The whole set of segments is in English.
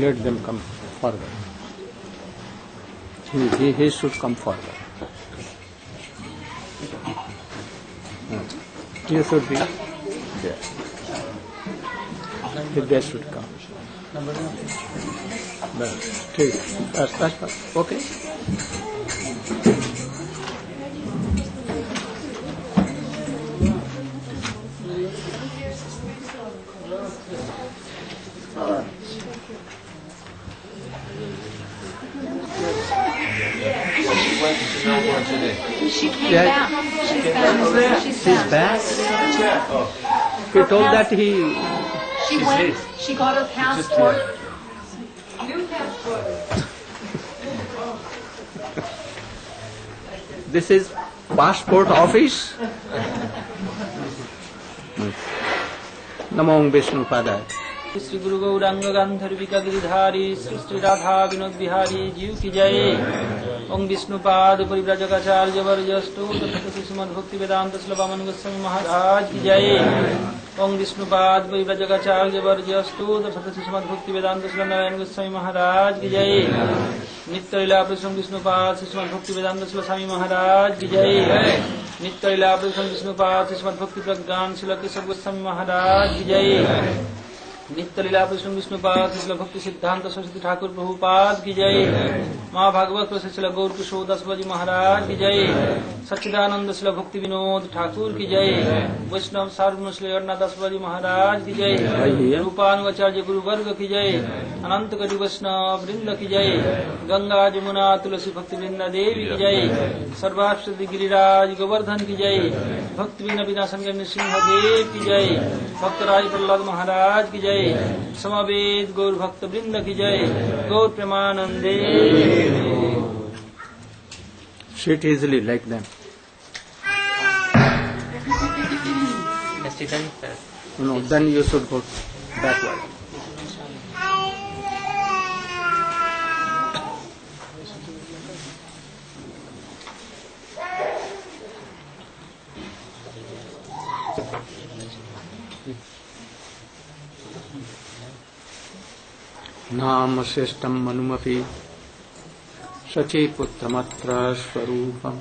Let them come forward. He should come forward. You should be there. They should come. ठीक बस okay. She came back. She's back. He told that he. She went. She got her passport. New passport. This is passport office. Namo Vishnu Padaya. Shri गुरु गौरांग गांधर्विका गिरिधारी श्री श्री राधा विनोद बिहारी जीव की जय. ओम विष्णुपाद परिव्राजकाचार्य वर्यस्तु तथा श्रीमद् भक्ति वेदांत श्लोकामन गोस्वामी महाराज की जय. ओम विष्णुपाद परिव्राजकाचार्य वर्यस्तु तथा श्रीमद् भक्ति वेदांत श्लोक नारायण गोस्वामी महाराज की जय. नित्य लीला प्रसंग विष्णुपाद श्रीमद् भक्ति वेदांत श्लोक स्वामी महाराज की जय. नित्य लीला प्रसंग विष्णुपाद श्रीमद् भक्ति प्रज्ञान श्लोक केशव गोस्वामी महाराज की जय. नित्य लीला प्रसंग विष्णुपाद श्री भक्ति सिद्धांत सरस्वती ठाकुर प्रभुपाद की जय. माँ भागवत श्री गौर किशोर दास जी महाराज की जय. सच्चिदानंद श्री भक्ति विनोद ठाकुर की जय. वैष्णव सार्वभौम श्री अरुणा दास जी महाराज की जय. रूपानुगाचार्य गुरु वर्ग की जय. अनंत कवि वैष्णव वृंद की जय. गंगा जमुना तुलसी भक्ति वृंदा देवी की जय. सर्वाश्वती गिरिराज गोवर्धन की जय. भक्ति विघ्न विनाशन सिंह देव की जय. भक्तराज प्रहलाद महाराज की जय. समवेत गौर भक्त वृंद की जय. गौर प्रेमानंदे. Sit easily like them. No, then you should go backward. नाम श्रेष्ठम मनुमपि सचे पुत्रमत्र स्वरूपम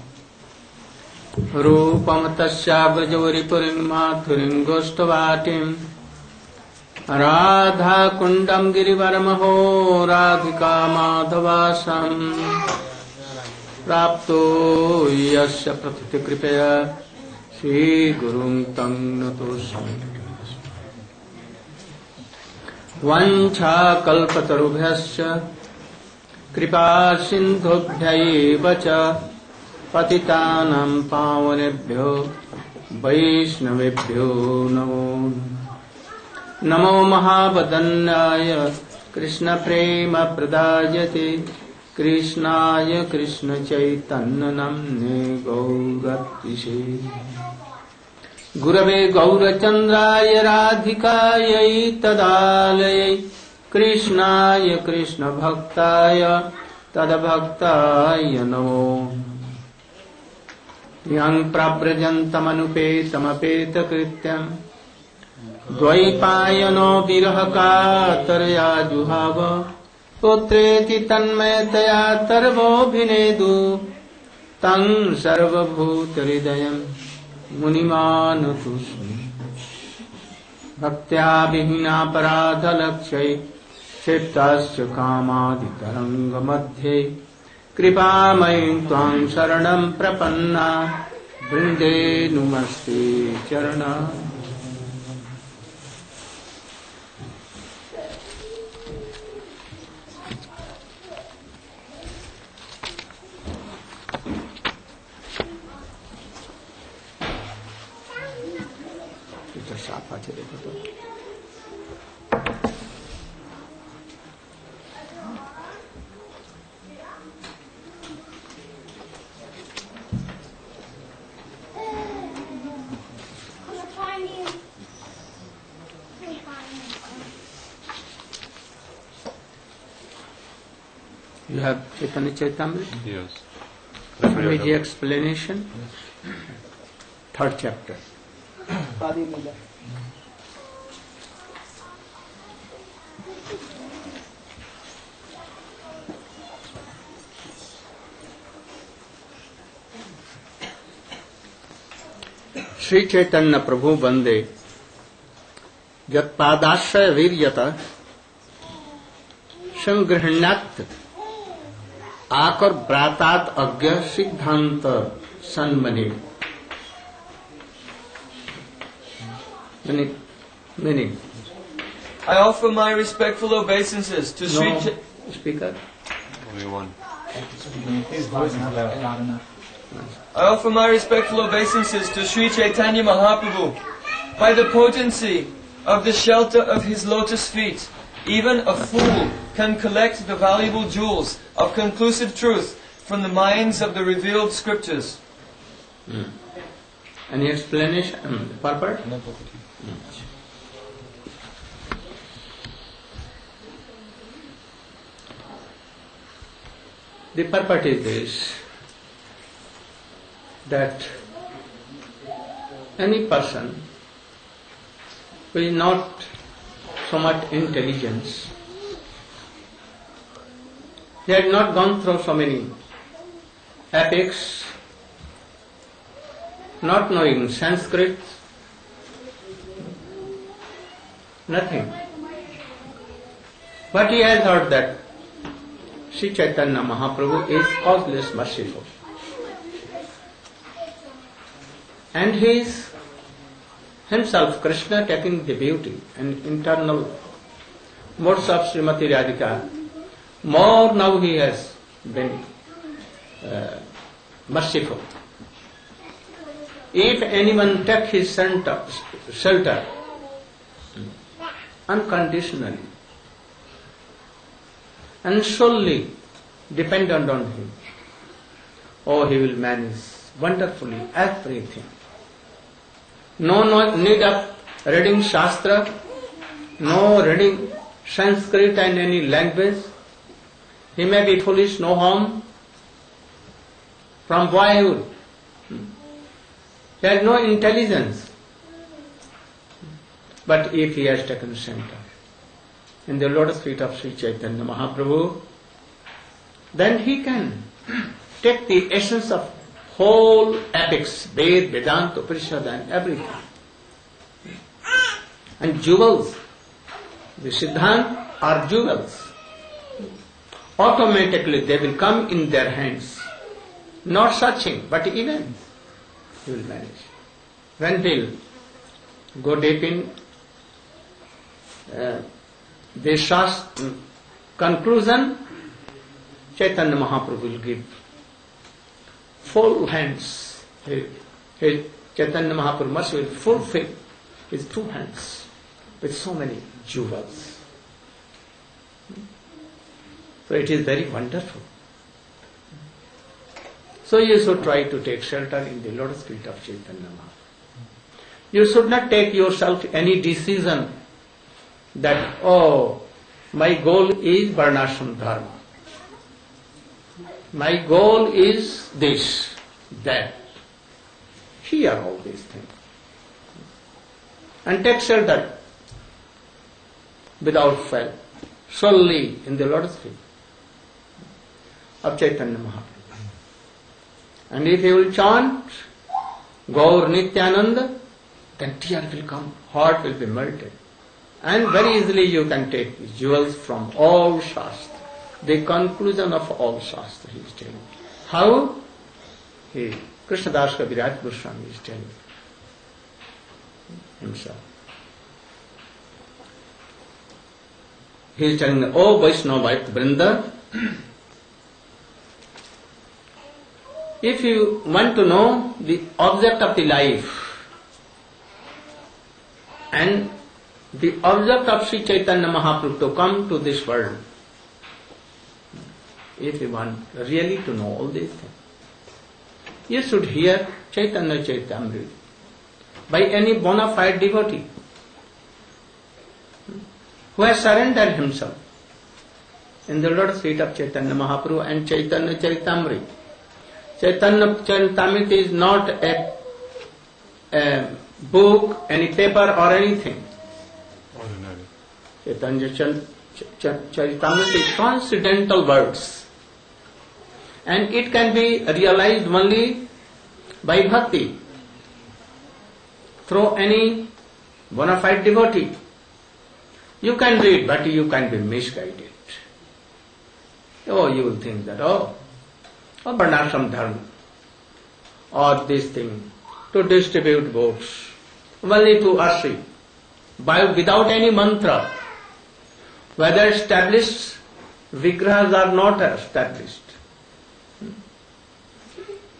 रूपम तस्याव्रजवरिपुरीं माथुरीं गोष्ठवाटीं राधा कुंडम गिरिवरमहो राधिका माधवासं प्राप्तो यस्य प्रथित कृपया श्री गुरुं तं नतोऽस्मि. वंशा कल्पतरुभ्यश्च कृपा सिन्धुभ्यैव च पतितानां पावनेभ्यो वैष्णवेभ्यो नमो नमो. महावदन्याय कृष्ण प्रेम प्रदायते कृष्णाय कृष्ण चैतन्य नाम्ने गौरतिशे गुरवे गौरचन्द्राय राधिकायै तदालयै कृष्णाय कृष्ण भक्ताय तद्भक्ताय नमो. यं प्रव्रजन्तमनुपेतमपेतकृत्यं द्वैपायनो विरह कातरया जुहाव पुत्रेति तन्मयतया तर्वोऽभिनेदु तं सर्वभूतहृदयं मुनिमानतोऽस्मि. भक्त्या विहीनापराधलक्ष्यै क्षिप्तस्य कामादितरङ्गमध्ये कृपामयीं त्वां शरणं प्रपन्ना वृन्दे नुमस्ते चरणा. साफ आचे देखो तो You have Chaitanya Charitamrita? Yes. Swamiji explanation, 3rd chapter. Shri Chaitanya प्रभु वंदे यत्पादाश्रय वीर्यत संगृहण्यात् आकर ब्रातात अज्ञ सिद्धांत सन्मनि। Meaning. I offer my respectful obeisances to Sri Speaker. Only one. His voice is not loud enough. I offer my respectful obeisances to Sri Chaitanya Mahaprabhu. By the potency of the shelter of his lotus feet, even a fool can collect the valuable jewels of conclusive truth from the minds of the revealed scriptures. Any explanation? Purport? The purport is this, that any person who is not so much intelligence, he had not gone through so many epics, not knowing Sanskrit, nothing. But he has heard that Sri Chaitanya Mahaprabhu is causeless merciful. And he is himself, Krishna, taking the beauty and internal modes of Srimati Radhika. More now he has been merciful. If anyone take his shelter unconditionally and solely dependent on him, he will manage wonderfully everything. No need of reading Shastra, no reading Sanskrit and any language. He may be foolish, no harm. From boyhood, he has no intelligence. But if he has taken shelter in the lotus feet of Sri Chaitanya Mahaprabhu, then he can take the essence of whole epics, Ved, Vedanta, Upanishad and everything. And jewels, the Siddhant are jewels. Automatically they will come in their hands. Not searching, but even he will manage. When he'll go deep in the Shastra conclusion, Chaitanya Mahaprabhu will give full hands. Chaitanya Mahaprabhu must will fulfill his 2 hands with so many jewels. So it is very wonderful. So you should try to take shelter in the lotus feet of Chaitanya Mahaprabhu. You should not take yourself any decision that, my goal is Varnashram Dharma. My goal is this, that. Hear all these things. And take shelter without fail, solely in the lotus feet of Chaitanya Mahaprabhu. And if you will chant Gaur Nityananda, then tear will come, heart will be melted. And very easily you can take jewels from all Shastra. The conclusion of all Shastra he is telling. How? Krishnadas Kaviraj Goswami is telling himself. He is telling, O Vaishnava Vrinda, if you want to know the object of the life and the object of Sri Chaitanya Mahaprabhu to come to this world, if you want really to know all these things, you should hear Chaitanya Charitamrita by any bona fide devotee who has surrendered himself in the lotus feet of Chaitanya Mahaprabhu and Chaitanya Charitamrita. Chaitanya Charitamrita is not a book, any paper or anything. Ordinary. Chaitanya Charitamrita is transcendental words. And it can be realized only by bhakti. through any bona fide devotee. You can read, but you can be misguided. Oh, you will think that, Varnashram Dharma, or this thing, to distribute books, only to worship, without any mantra, whether established vigrahas are not established.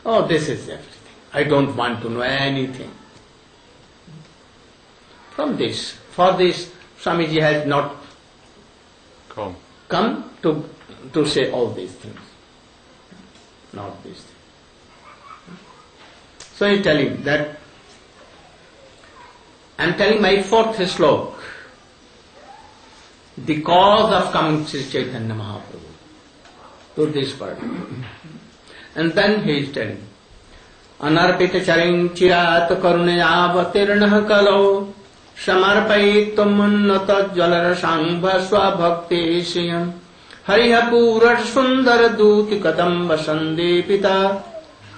Oh, this is everything. I don't want to know anything. For this, Swamiji has not come to say all these things. Not these things. So he is telling that, I am telling my fourth slok, the cause of coming Sri Chaitanya Mahaprabhu to this world. And then he is telling, Anarpita charing chirat karunayavatirnah kalo samarpayitum unnata jalarasangva swabhakti siyam hariha purat sundar duti kadamba sandipita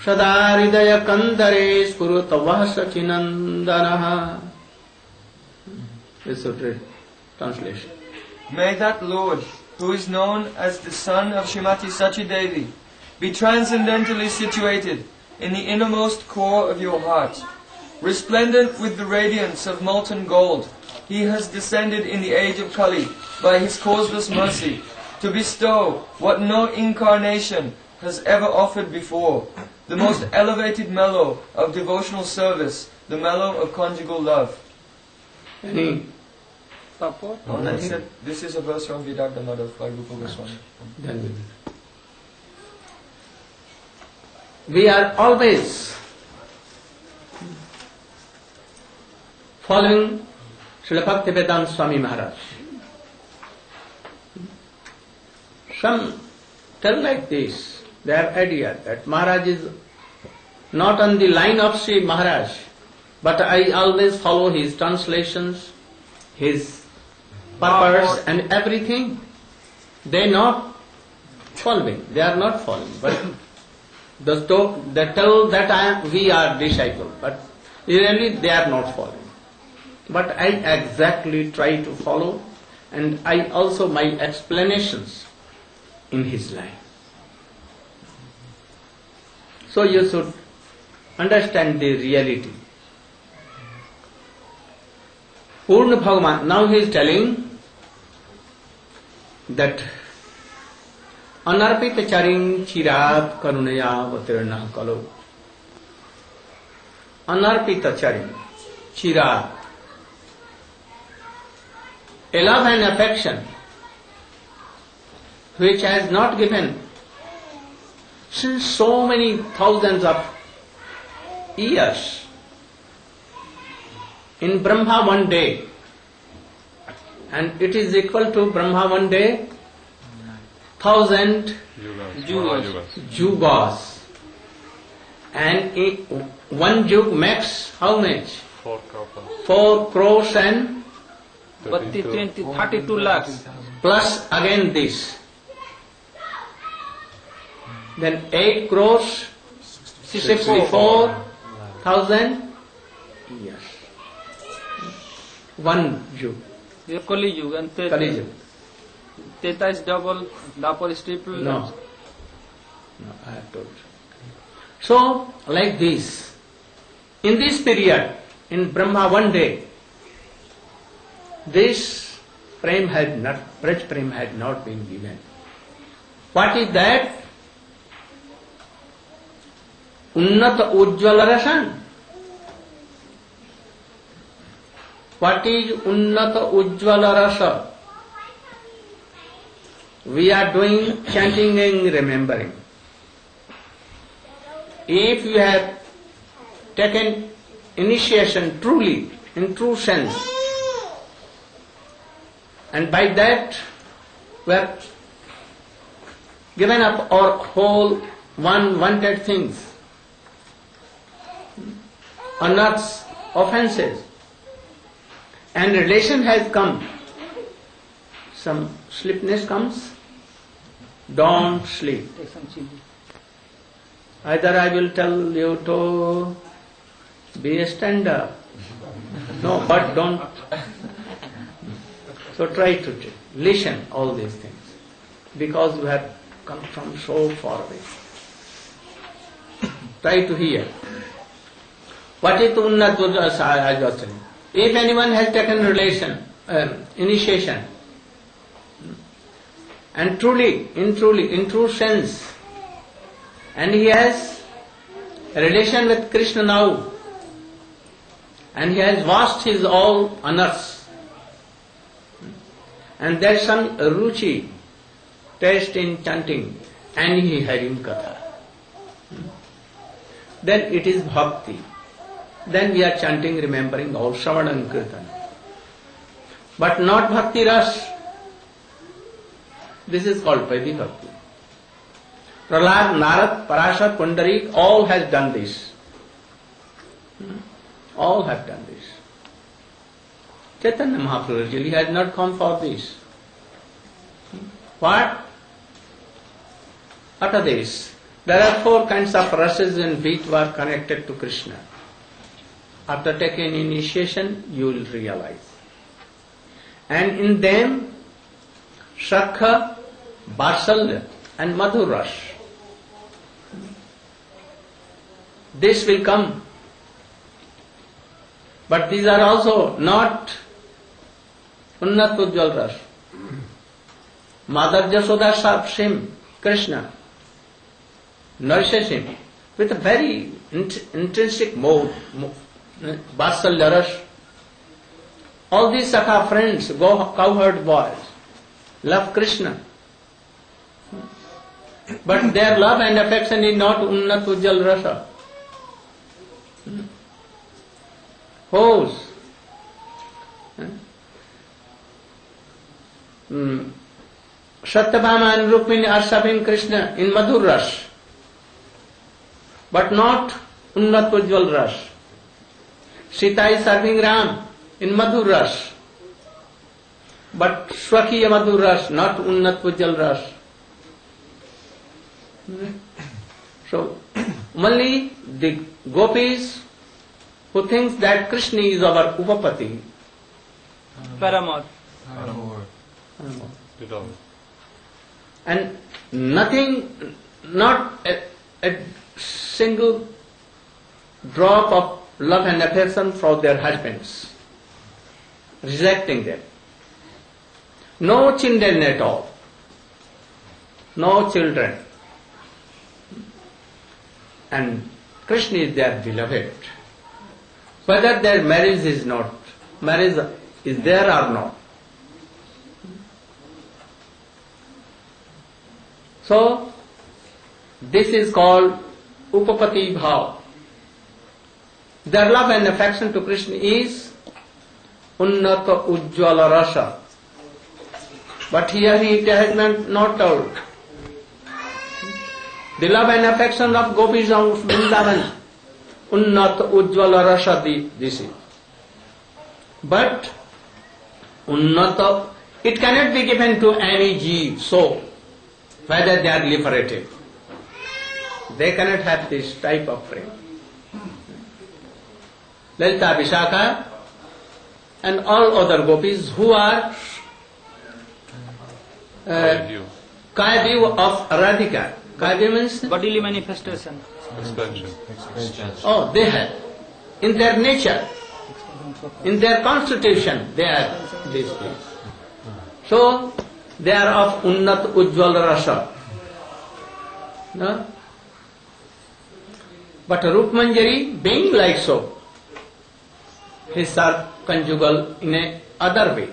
Sadharidaya kandare spurutavah sachinandanaha. This is translation. May that Lord, who is known as the son of Srimati Sachidevi, be transcendentally situated in the innermost core of your heart. Resplendent with the radiance of molten gold, He has descended in the age of Kali by His causeless mercy to bestow what no incarnation has ever offered before, the most elevated mellow of devotional service, the mellow of conjugal love. Any purport? This is a verse from Vidagdhanada by Rupa Goswami. We are always following Srila Bhaktivedanta Swami Maharaj. Some tell like this, their idea that Maharaj is not on the line of Sri Maharaj, but I always follow his translations, his purpose and everything. They are not following, but they tell that we are disciples, but really they are not following. But I exactly try to follow, and I also my explanations in his line. So you should understand the reality. Purna Bhagavan, now he is telling that Anarpita charing chirat karunaya vatirna kalo. Anarpita charing chirat, a love and affection which has not given since so many thousands of years. In Brahma one day, and it is equal to Brahma one day 1,000 yugas. And one yug makes how much? 4 crores and 32 lakhs. Plus again this. Then 8 crores 64,000 years. One yug. Kali Yuga and Kali Yuga. Theta is double, Dapur is triple. No, I have told you. So, like this, in this period, in Brahma one day, this Prem had not been given. What is that? Unnata Ujjvala Rasan. What is Unnata Ujjvala Rasa? We are doing chanting and remembering. If you have taken initiation truly, in true sense, and by that we have given up our whole unwanted things, unearths, offenses, and relation has come, some sleepiness comes, don't sleep. Either I will tell you to be a stand-up, No, but don't. So try to listen all these things, because you have come from so far away. Try to hear. What is Unnat Ujjwala? If anyone has taken initiation, and in true sense, and he has a relation with Krishna now, and he has washed his all honors, and there is some ruchi, taste in chanting, and he hearing katha, then it is bhakti. Then we are chanting, remembering all Shravana and Kirtan. But not bhakti ras. This is called Vaidhi Bhakti. Prahlad, Narad, Parashar, Pundarik, all has done this. All have done this. Chaitanya Mahaprabhu really has not come for this. What? What are these? There are 4 kinds of rasas and which were connected to Krishna. After taking initiation, you will realize. And in them, Shakha, Vatsalya and Madhur Ras. This will come. But these are also not Unnat Ujjwal Ras. Mother Jasoda serves him, Krishna, nourishes him with a very intrinsic mode, Vatsalya Ras. All these Sakha friends, cowherd boys, love Krishna. But their love and affection is not Unnat Ujjwal Rasa. Whose? Satyabhama and Rukmini are serving Krishna in Madhur Ras, but not Unnat Ujjwal Ras. Sita is serving Ram in Madhur Ras, but Swakiya Madhur Ras, not Unnat Ujjwal Ras. So, only the gopis who thinks that Krishna is our Upapati, Paramount. and nothing, not a single drop of love and affection for their husbands, rejecting them. No children at all. No children. And Krishna is their beloved. Whether their marriage is there or not. So, this is called Upapati Bhav. Their love and affection to Krishna is Unnata Ujjwala Rasa. But here it has not told. The love and affection of gopis of Vrindavan, Unnata Ujjwala Rasa, this is. But Unnata, it cannot be given to any jeev, so whether they are liberated. They cannot have this type of frame. Lalita Vishakha and all other gopis who are Kaya view of Radhika. Kaya view means Bodily manifestation. Expansion. oh, they have. In their nature, in their constitution, they are these things. So, they are of Unnat Ujjwala Rasa. No? But Rukmanjari, being like so, his are conjugal in a other way.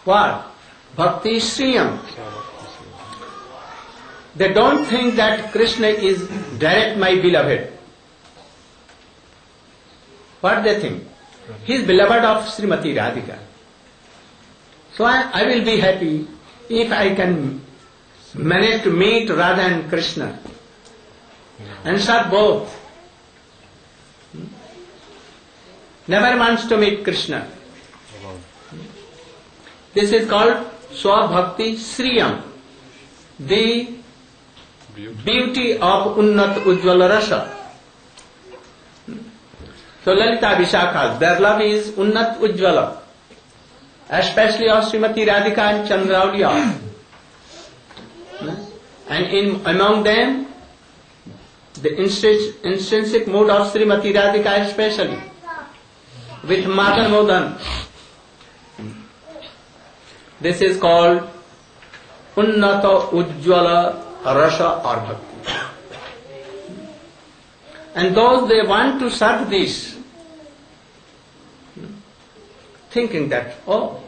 What? Bhakti Sriyam. They don't think that Krishna is direct my beloved. What they think? He is beloved of Srimati Radhika. So I will be happy if I can manage to meet Radha and Krishna and serve both. Never wants to meet Krishna. This is called Swabhakti Sriyam, the beauty of Unnat Ujjwala Rasa. So Lalita Vishakha, their love is Unnat Ujjvala, especially of Srimati Radhika and Chandrauliya. And among them, the intrinsic mood of Srimati Radhika especially, with Madan Modan. This is called Unnata Ujjvala Rasa or Bhakti. And those they want to serve this, thinking that, oh,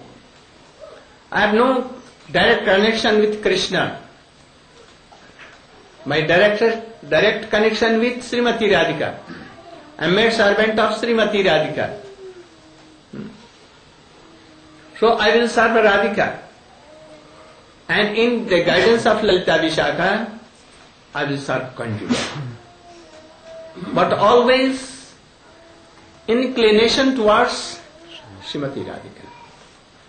I have no direct connection with Krishna. My direct connection with Srimati Radhika. I am made servant of Srimati Radhika. So I will serve Radhika. And in the guidance of Lalita Vishakha, I will serve conjugal. But always inclination towards Srimati Radhika.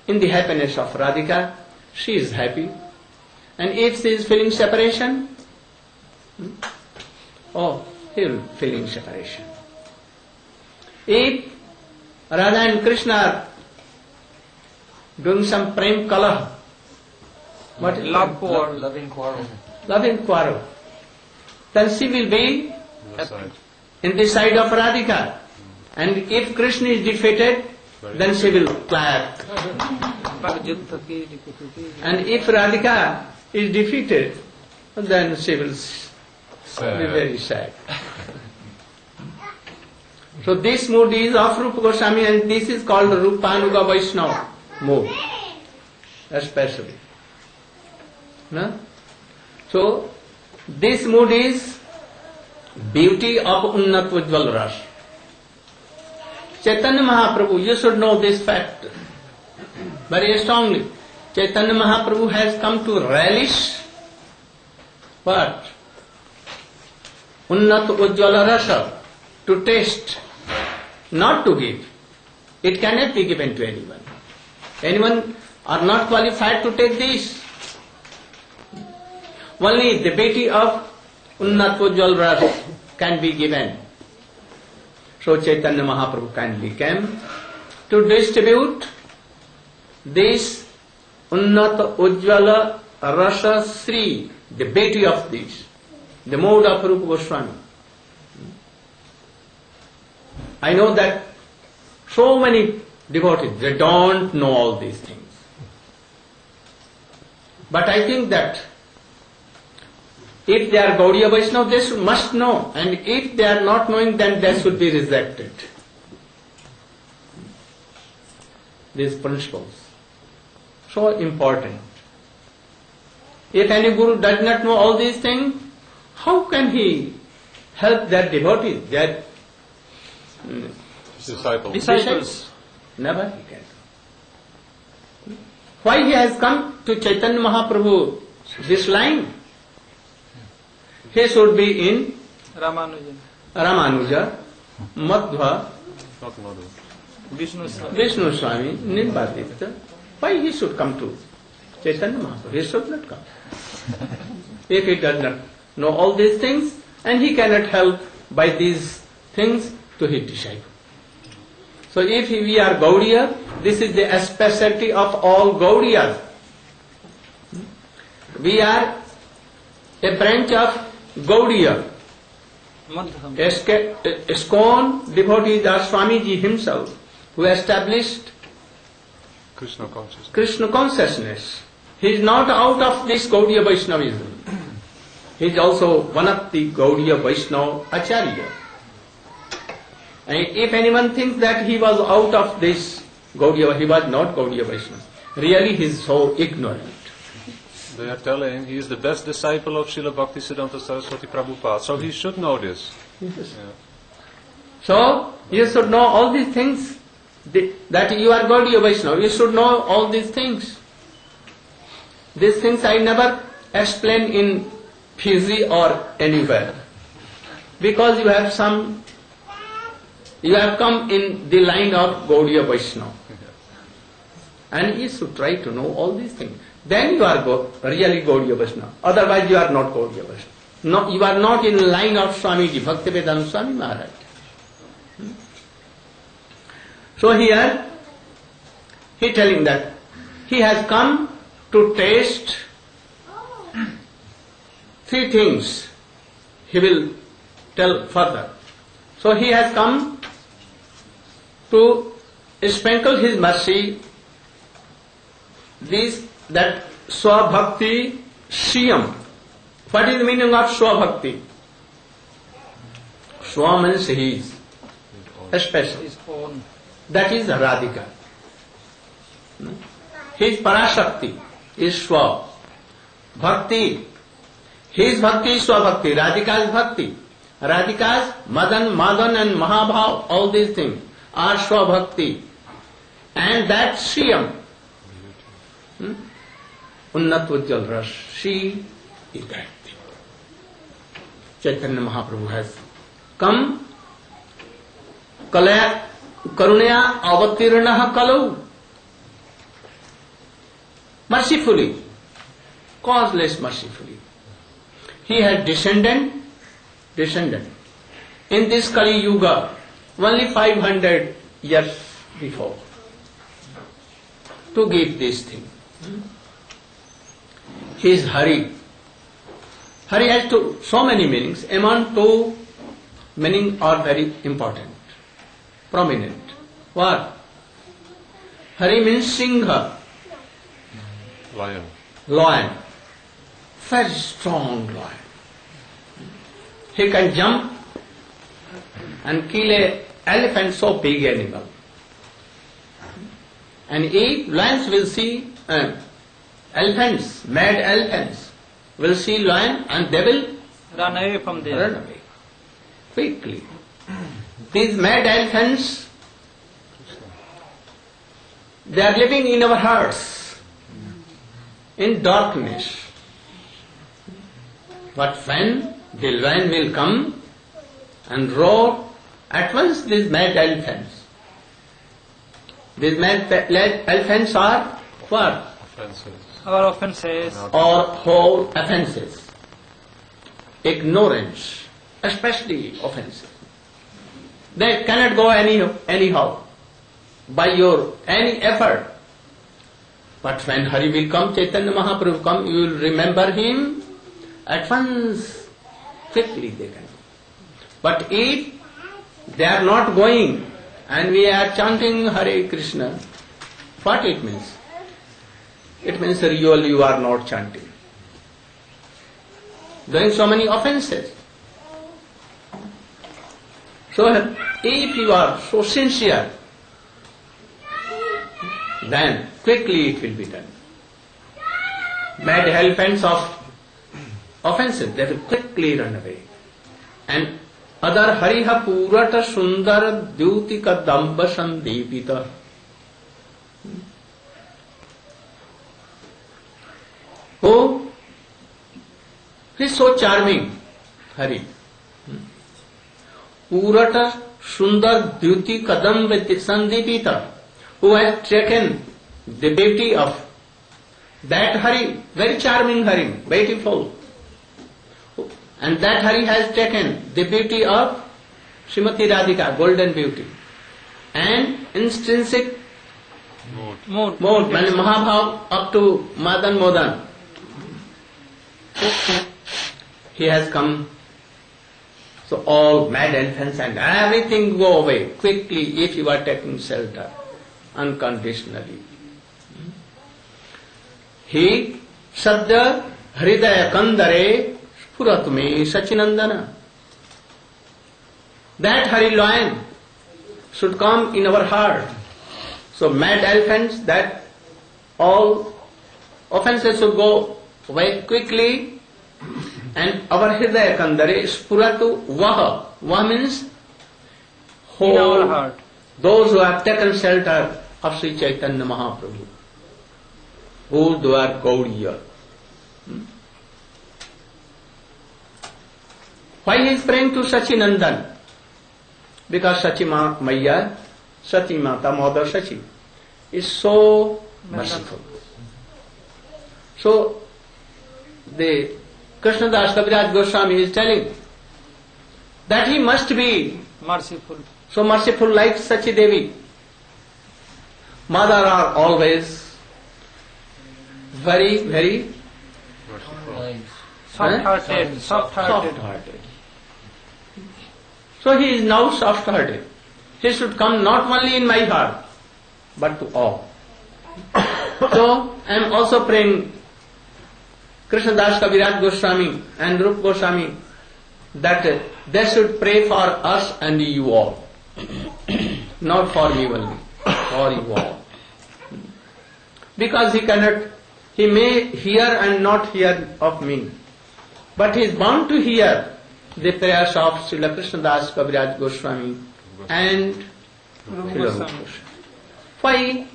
In the happiness of Radhika, she is happy. And if she is feeling separation, oh, he will feeling separation. If Radha and Krishna are doing some prem kalah, what is Love quarrel. Loving quarrel. loving quarrel, then she will be Other side. in the side of Radhika. And if Krishna is defeated, then she will clap. And if Radhika is defeated, then she will be very sad. So this mood is of Rupa Goswami, and this is called Rupanuga Vaishnava mood, especially. No? So this mood is beauty of Unnat Ujjval Ras. Chaitanya Mahaprabhu, you should know this fact very strongly. Chaitanya Mahaprabhu has come to relish what? Unnat Ujjvala Rasa, to taste, not to give. It cannot be given to anyone. Anyone are not qualified to take this. Only the beauty of Unnat Ujjvala Rasa can be given. So Chaitanya Mahaprabhu kindly came to distribute this Unnata Ujjvala Rasa Sri, the beauty of this, the mode of Rupa Goswami. I know that so many devotees, they don't know all these things. But I think that if they are Gaudiya Vaishnava, they must know. And if they are not knowing, then they should be rejected. These principles. So important. If any guru does not know all these things, how can he help their devotees, their Disciples. Never he can. Why he has come to Chaitanya Mahaprabhu this line? He should be in Ramanuja, Madhva, Not Madhu. Vishnu Swami, Nimbaditya. Why he should come to Chaitanya Mahaprabhu? He should not come. If he does not know all these things, and he cannot help by these things to his disciple. So if we are Gaudiya, this is the specialty of all Gaudiyas. We are a branch of Gaudiya. ISKCON devotees are Swamiji himself, who established Krishna consciousness. Krishna consciousness. He is not out of this Gaudiya Vaishnavism. He is also one of the Gaudiya Vaishnava Acharya. And if anyone thinks that he was out of this Gaudiya, he was not Gaudiya Vaishnava. Really he is so ignorant. They are telling he is the best disciple of Srila Bhaktisiddhanta Saraswati Prabhupada, so he should know this. Yes. So you should know all these things, that you are Gaudiya Vaishnava. You should know all these things. These things I never explain in Fiji or anywhere. Because you have come in the line of Gaudiya Vaishnava. And you should try to know all these things. Then you are really Gaudiya Vaishnava. Otherwise you are not Gaudiya Vaishnava. No, you are not in line of Swamiji, Bhaktivedanta Swami Maharaj. So here, he telling that he has come to taste three things. He will tell further. So he has come to sprinkle his mercy, that Swabhakti Shriyam. What is the meaning of Swabhakti? Swa means his, especially. His own. That is Radhika. His Parashakti is Swa. Bhakti. His Bhakti is Swabhakti. Radhika's Bhakti. Radhika's Madan, Madan and Mahabhav, all these things are Swabhakti. And that Shriyam, Unnat Ujjal Ras, she is that thing. Chaitanya Mahaprabhu has come, Kalaya Karunaya Avatiranaha Kalau, mercifully, causeless mercifully. He had descended in this Kali Yuga only 500 years before to give this thing. His Hari. Hari has so many meanings. Among two meanings are very important, prominent. What? Hari means Singha, lion. Very strong lion. He can jump and kill an elephant, so big animal. And if lions will see elephants, mad elephants, will see lion and they will Run away from there. run away quickly. These mad elephants, they are living in our hearts, in darkness. But when the lion will come and roar, at once these mad elephants. These mad elephants are what? Our offenses. Or whole offenses. Ignorance, especially offenses. They cannot go anyhow by your any effort. But when Hari will come, Chaitanya Mahaprabhu come, you will remember him. At once, quickly they can go. But if they are not going and we are chanting Hare Krishna, what it means? It means really you are not chanting. Doing so many offenses. So if you are so sincere, then quickly it will be done. Mad elephants of offenses, they will quickly run away. And other Hariha Purata Sundara Dyutika Damba Sandipita. Who is so charming, Hari. Purata Sundar Dyuti Kadam Sandipita, who has taken the beauty of that Hari, very charming Hari, beautiful. And that Hari has taken the beauty of Srimati Radhika, golden beauty, and intrinsic Mood. when Mahabhav up to Madan Modan. He has come. So all mad elephants and everything go away quickly if you are taking shelter, unconditionally. He Sabda Hridaya Kandare Spuratme Sachinandana. That Hari lion should come in our heart. So mad elephants, that all offenses should go away quickly, and our Hridaya Kandare Spuratu Vaha. Vaha means whole, In our heart. those who have taken shelter of Sri Chaitanya Mahaprabhu, who they are Gauriya. Why he is praying to Sachinandan? Because Sachi Maya, Sati Mata, Mother Sachi, is so merciful. So, the Krishnadas Kaviraj Goswami is telling that he must be Merciful. so merciful like Sachi Devi. Mother are always very, very soft-hearted. soft-hearted. So he is now soft-hearted. He should come not only in my heart, but to all. So I am also praying Krishnadas Kaviraj Goswami and Rupa Goswami that they should pray for us and you all. Not for me only, for you all. Because he may hear and not hear of me, but he is bound to hear the prayers of Srila Krishnadas Kaviraj Goswami and Srila Rupa Goswami. Why?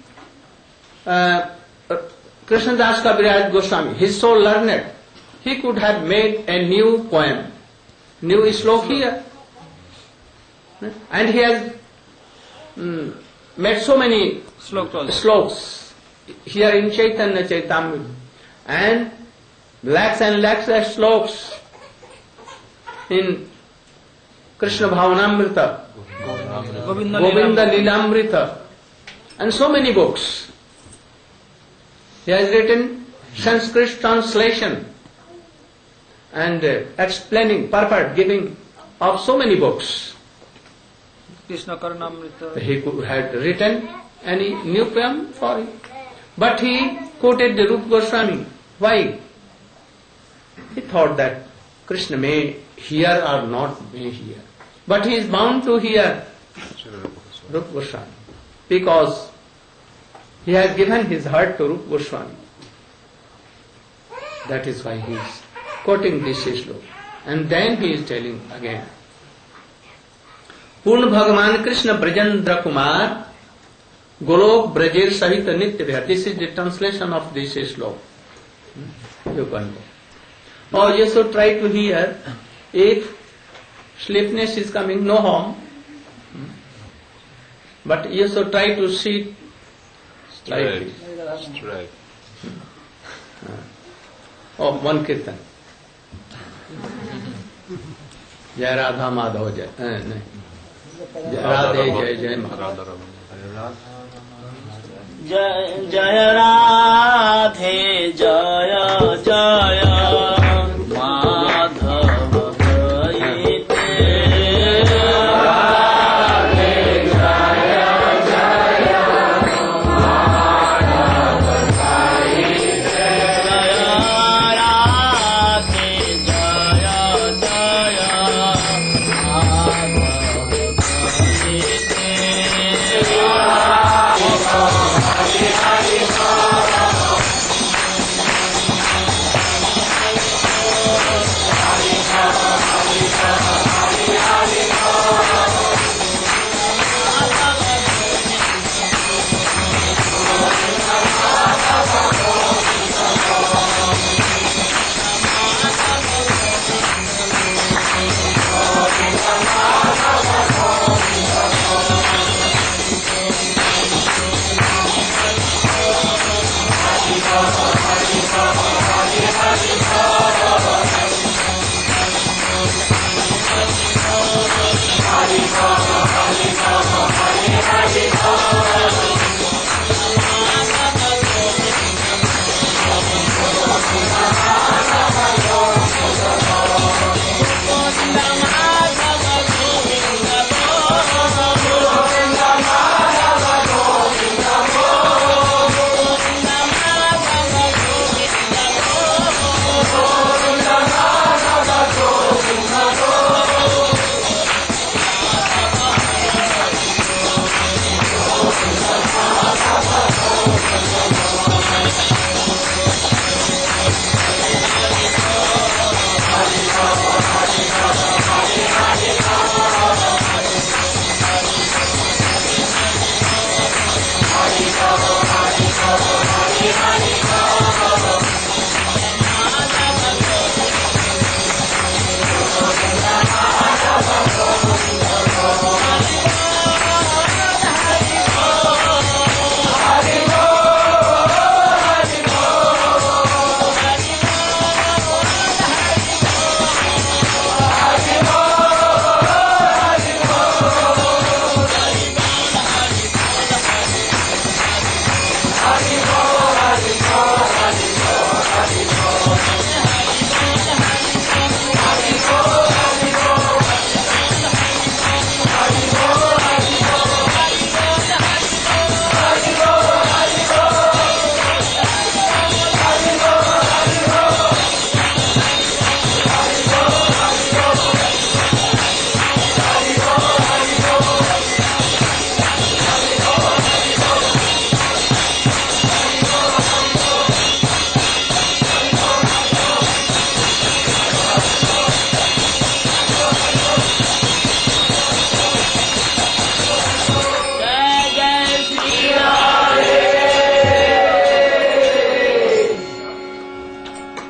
Krishnadas Kaviraj Goswami, he is so learned, he could have made a new poem, new slok here. And he has made so many sloks here in Chaitanya Chaitamrita, and lakhs and lakhs of sloks in Krishna Bhavanamrita, Govinda Lilamrita, and so many books. He has written Sanskrit translation and explaining, purport, giving of so many books. Krishna Karnamrita. He could have written any new poem for it. But he quoted the Rupa Goswami. Why? He thought that Krishna may hear or not may hear. But he is bound to hear Rupa Goswami because he has given his heart to Rupa Goswami. That is why he is quoting this slok. And then he is telling again, पूर्ण भगवान कृष्ण ब्रजेंद्र कुमार गोलोक ब्रजेर सहित नित्य विहार. This is the translation of this slok. You can go. Or you should try to hear. If sleepiness is coming, no harm. But you should try to sit straight. Oh, one kirtan. Jai Radha Madhav Jai. नहीं. राधे जय जय माधव. जय राधे जय जय माधव गीते. राधे जय जय माधव गीते. राधे जय जय Madhav.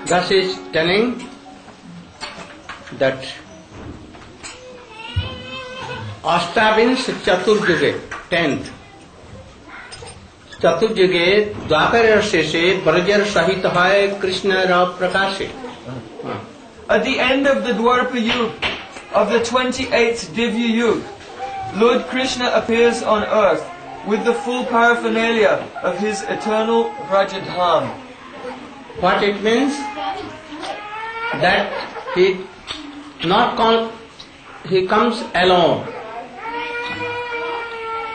Thus is telling that अष्टाविंश चतुर्युगे 10th चतुर्युगे द्वापर शेषे ब्रजर सहित है कृष्ण र प्रकाशे. At the end of the Dwarpa Yuga, of the 28th Divya Yuga, Lord Krishna appears on earth with the full paraphernalia of his eternal Vrajadham. What it means? That he comes alone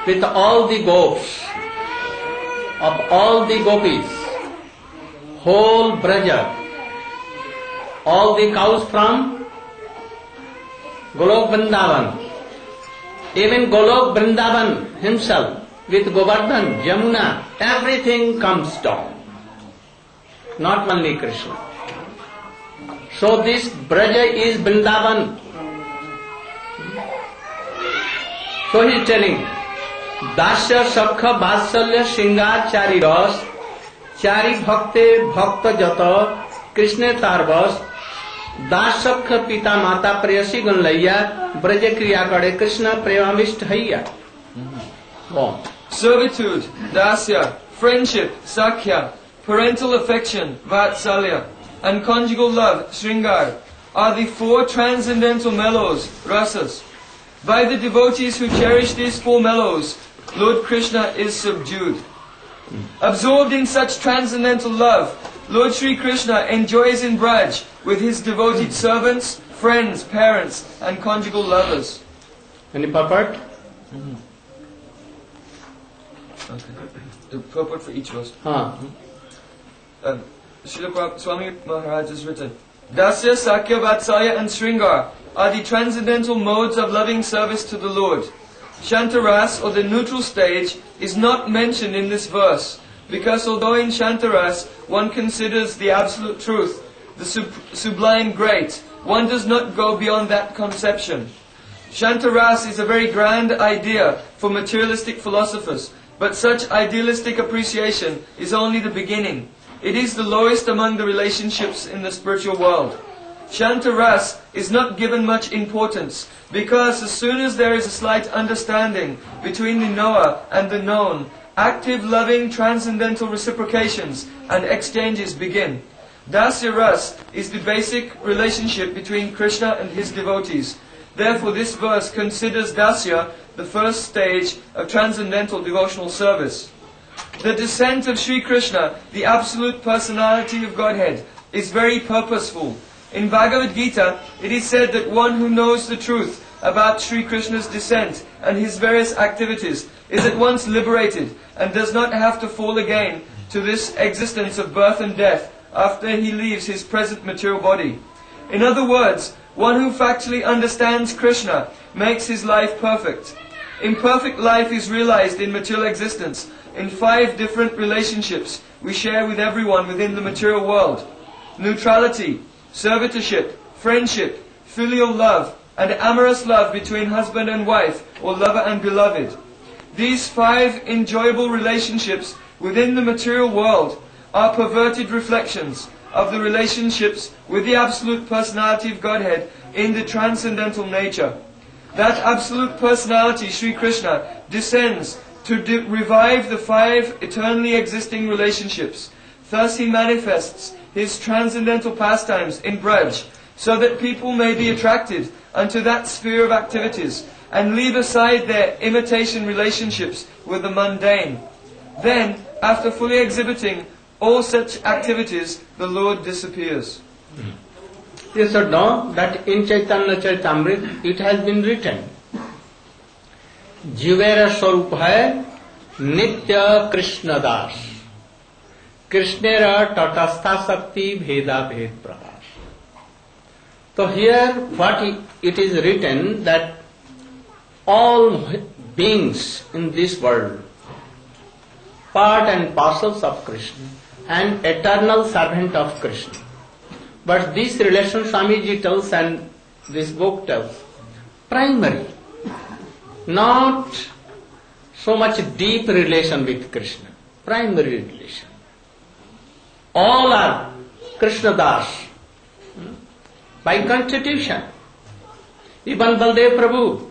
with all the gopis of all the gopis, whole Braja, all the cows from Golok Vrindavan, even Golok Vrindavan himself with Govardhan, Jamuna, everything comes down. Not only Krishna. So this Braja is Vrindavan. So he is telling, Dasya Sakha Vatsalya Shringar Chari Ras Chari Bhakte Bhakta Jata Krishna Tarvas दास सख पिता माता प्रेयसी गण लैया ब्रज क्रिया करे कृष्ण प्रेमाविष्ट हैया. Servitude, dasya, friendship, sakhya, parental affection, vatsalya, and conjugal love, shringar, are the four transcendental mellows, rasas. By the devotees who cherish these four mellows, Lord Krishna is subdued. Absorbed in such transcendental love, Lord Sri Krishna enjoys in Braj with his devoted servants, friends, parents, and conjugal lovers. Any purport? Okay. The purport for each verse. Srila Swami Maharaj has written, Dasya, Sakya, Vatsalya and Shringar are the transcendental modes of loving service to the Lord. Shantaras, or the neutral stage, is not mentioned in this verse, because although in Shantaras one considers the absolute truth, the sublime great, one does not go beyond that conception. Shantaras is a very grand idea for materialistic philosophers, but such idealistic appreciation is only the beginning. It is the lowest among the relationships in the spiritual world. Shantaras is not given much importance, because as soon as there is a slight understanding between the knower and the known, active, loving, transcendental reciprocations and exchanges begin. Dasya Ras is the basic relationship between Krishna and his devotees. Therefore this verse considers Dasya the first stage of transcendental devotional service. The descent of Sri Krishna, the absolute personality of Godhead, is very purposeful. In Bhagavad Gita, it is said that one who knows the truth about Sri Krishna's descent and his various activities is at once liberated and does not have to fall again to this existence of birth and death after he leaves his present material body. In other words, one who factually understands Krishna makes his life perfect. Imperfect life is realized in material existence in 5 different relationships we share with everyone within the material world: neutrality, servitorship, friendship, filial love, and amorous love between husband and wife, or lover and beloved. These 5 enjoyable relationships within the material world are perverted reflections of the relationships with the absolute personality of Godhead in the transcendental nature. That absolute personality, Sri Krishna, descends to revive the 5 eternally existing relationships. Thus he manifests his transcendental pastimes in Braj, so that people may be attracted unto that sphere of activities and leave aside their imitation relationships with the mundane. Then, after fully exhibiting all such activities, the Lord disappears. You should know that in Chaitanya Charitamrita it has been written, जीवेर स्वरूप है नित्य कृष्ण दास, कृष्णेर तटस्था शक्ति भेदा भेद प्रकाश. So here what it is written that all beings in this world, part and parcels of Krishna and eternal servant of Krishna. But this relation Swamiji tells and this book tells, primary, not so much deep relation with Krishna, primary relation. All are Krishna Das by constitution. Even Baldev Prabhu,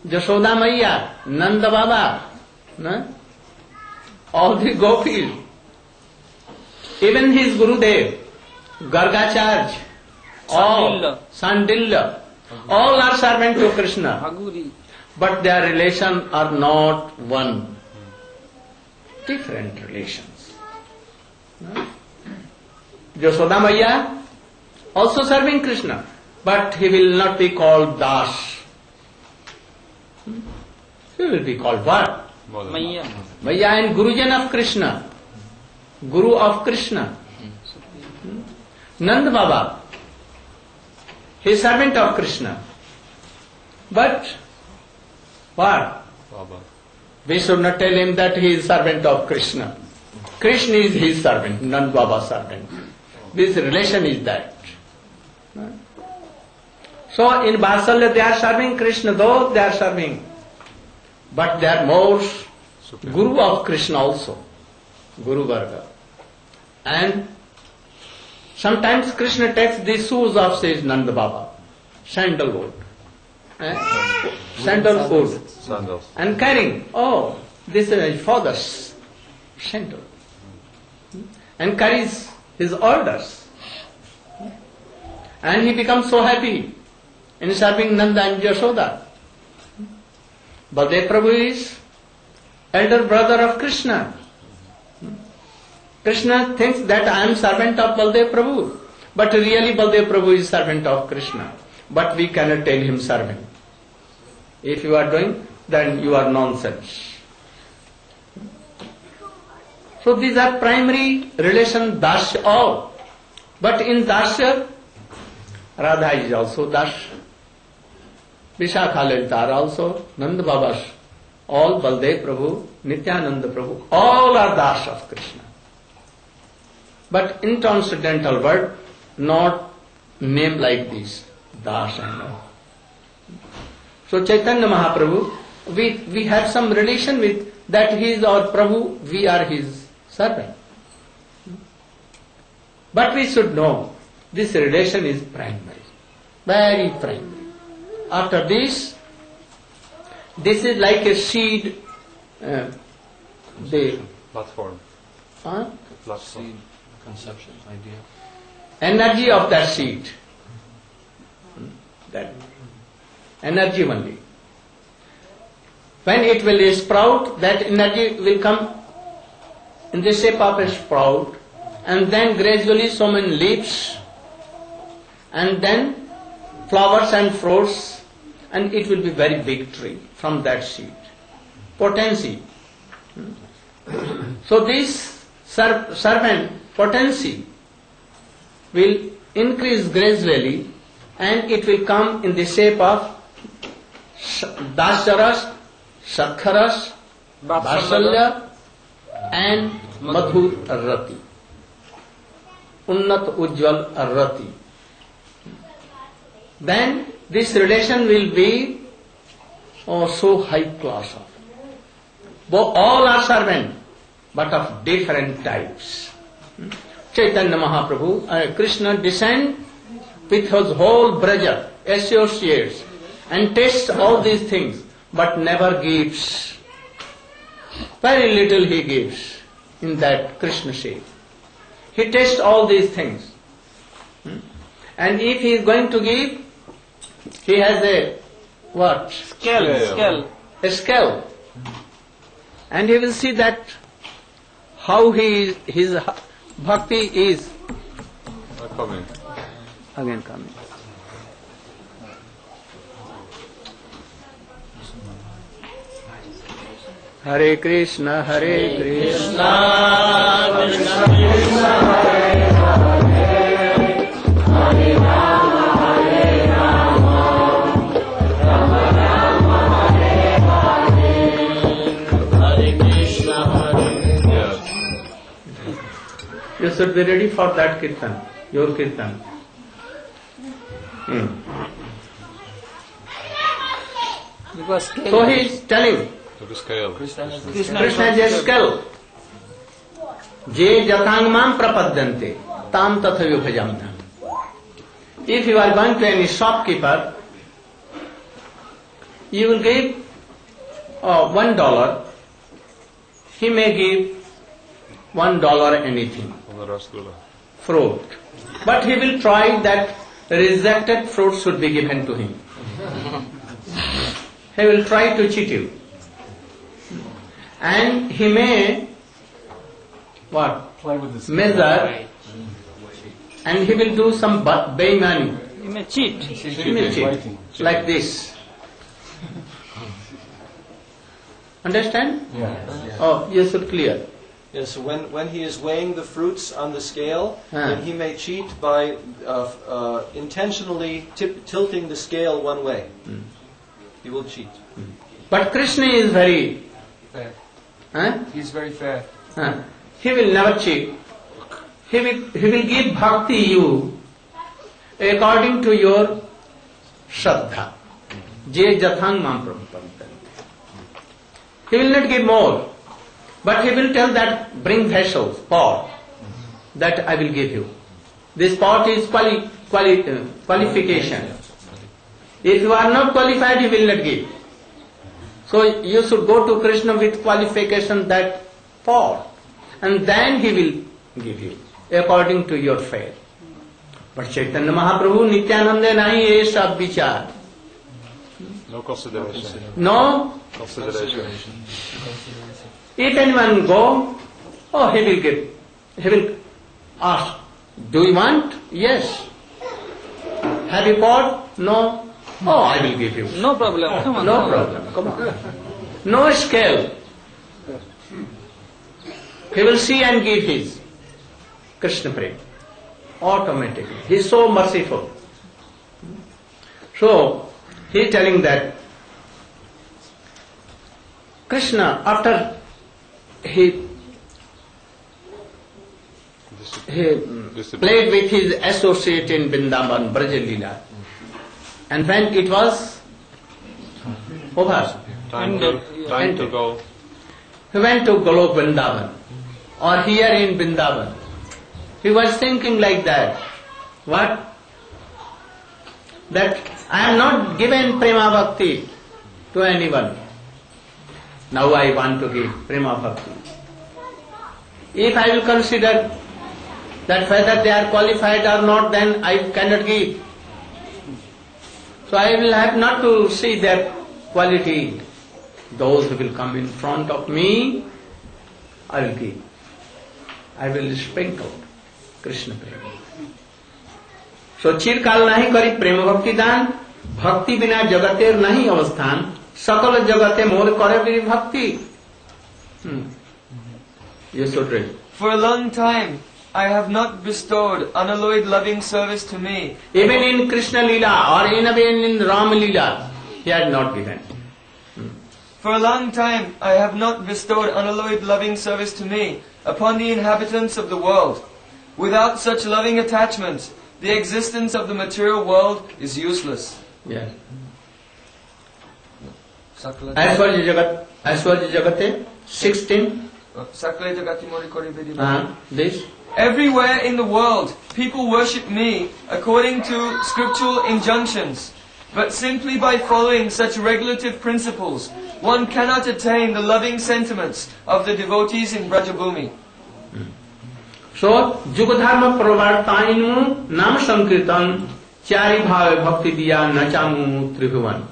Jashoda Maiya, Nanda Baba, all the gopis, even his Gurudev, Gargacharya, all Sandilya, all are servant to Krishna, Bhaguri. but their relation are not one, different relations. Jashoda Maiya also serving Krishna, but he will not be called Das. He will be called what? Maya. Maya and Gurujan of Krishna, Guru of Krishna. Nanda Baba, he is servant of Krishna. But what? Baba. We should not tell him that he is servant of Krishna. Krishna is his servant, Nanda Baba's servant. This relation is that. So in Vatsalya they are serving Krishna, though they are serving. But they are more Guru of Krishna also, Guru Varga. And sometimes Krishna takes the shoes of says Nanda Baba, sandalwood, sandalwood, Sandals. and carrying, oh, this is his father's sandal. And carries his orders. And he becomes so happy in serving Nanda and Yashoda. Baldev Prabhu is elder brother of Krishna. Krishna thinks that I am servant of Baldev Prabhu, but really Baldev Prabhu is servant of Krishna. But we cannot tell him servant. If you are doing, then you are nonsense. So these are primary relation Dasya all. But in Dasya, Radha is also Dasya. Vishakha Lalita are also Nanda Baba's. All Baldev Prabhu, Nityananda Prabhu, all are Das of Krishna. But in transcendental word, not name like this, Das and all. So Chaitanya Mahaprabhu, we have some relation with that he is our Prabhu, we are his servant. But we should know this relation is primary, very primary. After this is like a seed, the Platform. huh? Platform. Conception, idea. energy of that seed. That energy only. When it will sprout, that energy will come in the shape of a sprout, and then gradually so many leaves, and then flowers and fruits, and it will be very big tree from that seed. Potency. So this servant potency will increase gradually, and it will come in the shape of Dasyaras, Sakharas, Vatsalya, and Madhur Rati. Unnat Ujjwal Rati. Then this relation will be so high class of. All are servant, but of different types. Chaitanya Mahaprabhu, Krishna descend with his whole braja, associates, and tastes all these things, but never gives. Very little he gives in that Krishna shape. He tastes all these things. And if he is going to give, he has a what? Scale. A scale. And he will see that how his bhakti is Coming. again coming. Hare Krishna, Hare Krishna, Krishna Krishna, Hare Hare, Hare Rama, Hare Rama, Rama Rama, Hare Hare, Hare Krishna, Hare Krishna. You should be ready for that kirtan, your kirtan. Because So he is telling, To the scale. Krishna is a scale. Je jatangmam prapadyante tam tathavi bhajamna. If you are going to any shopkeeper, you will give $1. He may give $1 anything, Van de Rasgullah. fruit. But he will try that rejected fruit should be given to him. He will try to cheat you. And he may Play with this. measure, and he will do some beimani. you may cheat. He may cheat like this. Understand? Yeah. Oh, you should clear. Yes, so when he is weighing the fruits on the scale, Ah. then he may cheat by intentionally tilting the scale one way. He will cheat. But Krishna is very, Fair. huh? He's very fair. He will never cheat. He will give bhakti you according to your shraddha. Je jathang mam prapadyante. He will not give more, but he will tell that bring vessels, pot, that I will give you. This pot is qualification. If you are not qualified, he will not give. So you should go to Krishna with qualification that pot, and then he will give you according to your faith. But Chaitanya Mahaprabhu Nityananda nahi ye sab vichar. No consideration. No, Consideration. if anyone go, oh, he will give. He will ask, do you want? Yes. Have you bought? No. Oh, I will give you. No problem. Come on. No problem. Come on. No scale. He will see and give his Krishna prema automatically. He is so merciful. So he is telling that Krishna, after he played with his associate in Vrindavan, Brajalila, and when it was over, Time to go. he went to Golok Vrindavan, or here in Vrindavan. He was thinking like that. What? That I am not given prema bhakti to anyone. Now I want to give prema bhakti. If I will consider that whether they are qualified or not, then I cannot give. So I will have not to see their quality. Those who will come in front of me, I will give. I will sprinkle Krishna prema. So चिरकाल नहीं करी प्रेम भक्ति दान, भक्ति बिना जगतेर नहीं अवस्थान, सकल जगते मोर करे मेरी भक्ति. You should read. For a long time, I have not bestowed unalloyed loving service to me. Even in Krishna Leela or even in Ram Leela, he had not given. For a long time, I have not bestowed unalloyed loving service to me upon the inhabitants of the world. Without such loving attachment, the existence of the material world is useless. Yes. Aishwarya Jagate 16. This. Everywhere in the world, people worship me according to scriptural injunctions. But simply by following such regulative principles, one cannot attain the loving sentiments of the devotees in Brajabhumi. So, Jugadharma Pravartainu Nam Sankirtan Chari Bhave Bhakti Diya Nachamu Tribhuvan.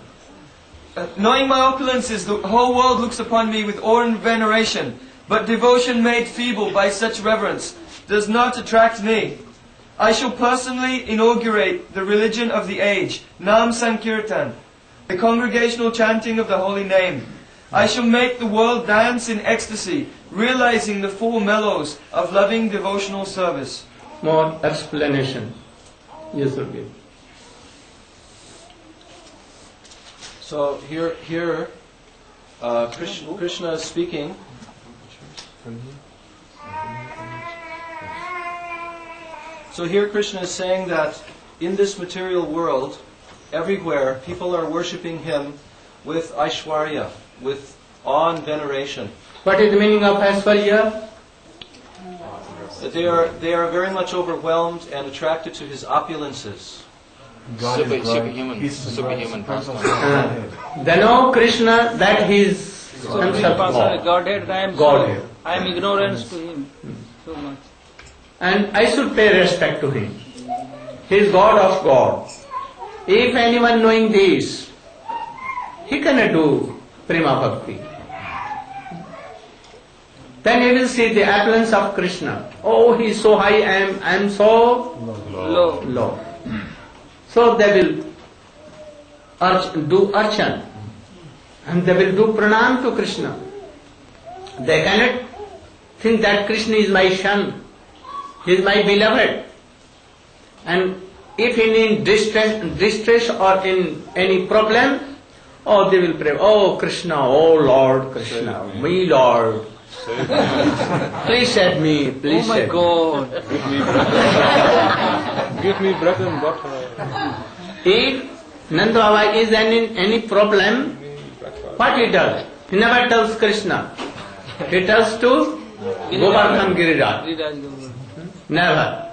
Knowing my opulences, the whole world looks upon me with awe and veneration. But devotion made feeble by such reverence does not attract me. I shall personally inaugurate the religion of the age, Nam Sankirtan, the congregational chanting of the holy name. I shall make the world dance in ecstasy, realizing the four mellows of loving devotional service. More explanation you should give. So here, Krishna is speaking. So here Krishna is saying that in this material world, everywhere, people are worshipping him with Aishwarya, with awe and veneration. What is the meaning of Aishwarya? That they are very much overwhelmed and attracted to his opulences. Superhuman. They know Krishna that he is himself God. Godhead, Godhead. I am ignorance to him so much. And I should pay respect to him. He is God of God. If anyone knowing this, he cannot do prema bhakti. Then he will see the opulence of Krishna. Oh, he is so high, I am so low. So they will do archan and they will do pranam to Krishna. They cannot think that Krishna is my son, he is my beloved. And if in distress or in any problem, oh, they will pray, oh Krishna, oh Lord Krishna, me Lord. Please save me, please Oh my save me. God. Give me bread and butter. If Nanda Baba is in any problem, what he does? He never tells Krishna. He tells to Govardhan Giriraj. Never.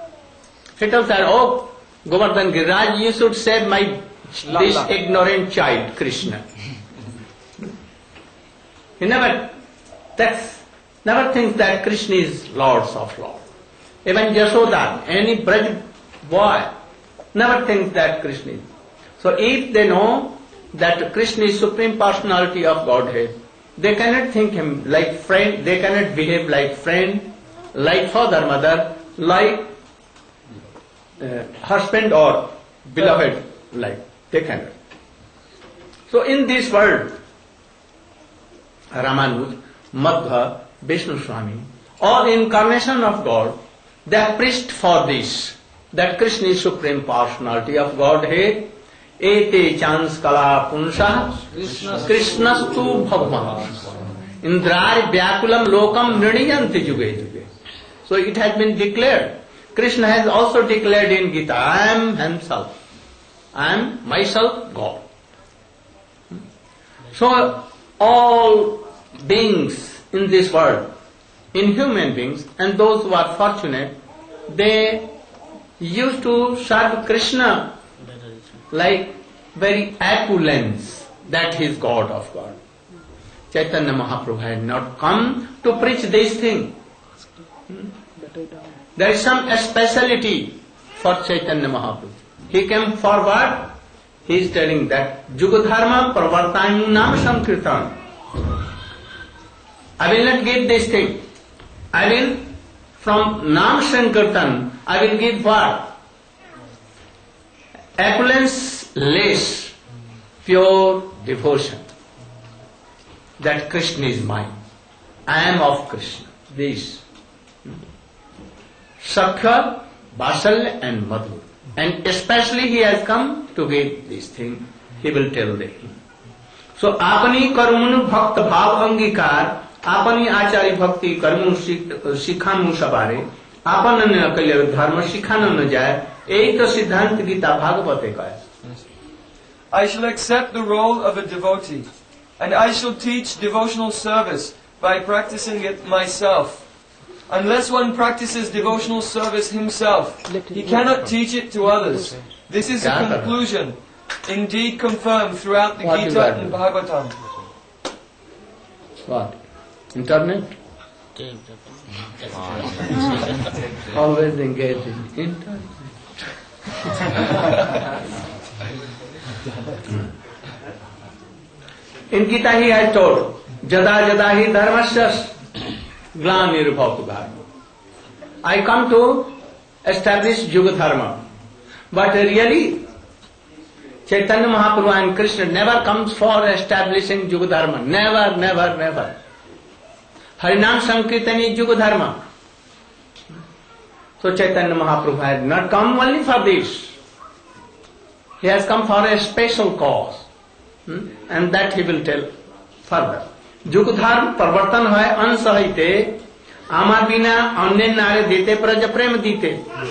He tells that, oh Govardhan Giriraj, you should save this ignorant child, Krishna. He never thinks that Krishna is Lords of Lords. Even Yashoda, any Braj boy, never thinks that Krishna is. So if they know that Krishna is Supreme Personality of Godhead, they cannot think him like friend, they cannot behave like friend, like father, mother, like husband or beloved, like they cannot. So in this world, Ramanuj, Madhva, Vishnu Swami, all incarnation of God, they have preached for this, that Krishna is Supreme Personality of Godhead. Ete chans kala punsa Krishnastu bhagwan Indrar vyakulam lokam nriyanti juge juge. So it has been declared. Krishna has also declared in Gita, I am himself. I am myself God. So all beings in this world, in human beings and those who are fortunate, they used to serve Krishna like very opulence, that he is God of God. Chaitanya Mahaprabhu had not come to preach this thing. There is some speciality for Chaitanya Mahaprabhu. He came forward, he is telling that Jugadharma Pravartayam Nam Sankirtan. I will not give this thing. I will, from Nam Sankirtan, I will give what? Opulence less, pure devotion. That Krishna is mine. I am of Krishna. This. Sakha, Vasalya and Madhu. And especially he has come to give this thing. He will tell them. So, apani karmunu bhakta bhav angikar, apani achari bhakti karmu शिखानु सबारे, आपन न कल्य धर्म शिखानु न जाए, एक तो सिद्धांत गीता भागवते का है. I shall accept the role of a devotee, and I shall teach devotional service by practicing it myself. Unless one practices devotional service himself, he cannot teach it to others. This is a conclusion, indeed confirmed throughout the Gita and Bhagavatam. What? Internet? Always engaged in internet. In Gita he has told, Jada jada hi dharmasya Glanirubhavatu Bharata. I come to establish Yuga Dharma. But really, Chaitanya Mahaprabhu and Krishna never comes for establishing Yuga Dharma. Never, never, never. Harinam Sankirtan is Yuga Dharma. So Chaitanya Mahaprabhu had not come only for this. He has come for a special cause. And that he will tell further. Yuga Dharma parvartan hai ansahite amar bina अन्य नारे देते प्रज प्रेम दीते.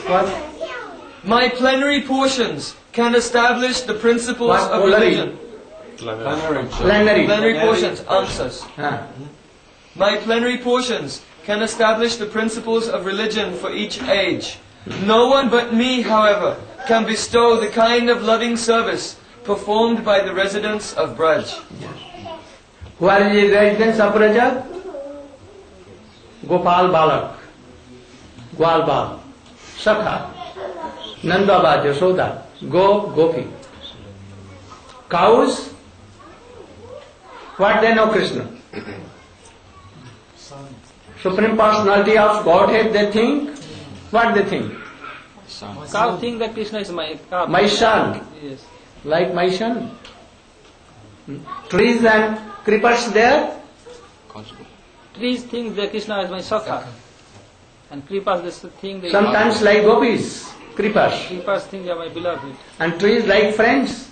What? My plenary portions can establish the principles of religion. Plenary portions, answers. My plenary portions can establish the principles of religion for each age. No one but me, however, can bestow the kind of loving service performed by the residents of Braj. Who are the residents of Braj? Gopal Balak, Gwal Bal, Sakha, Nandaba, Yashoda, Gopi. Cows, what they know Krishna? Supreme Personality of Godhead they think. What they think? Cow think that Krishna is my cow. My son. Yes. Like my son. Trees and creepers there. Trees think that Krishna is my Sakha. And creepers they think they Sometimes like gopis, creepers. Creepers think they are my beloved. And trees like friends.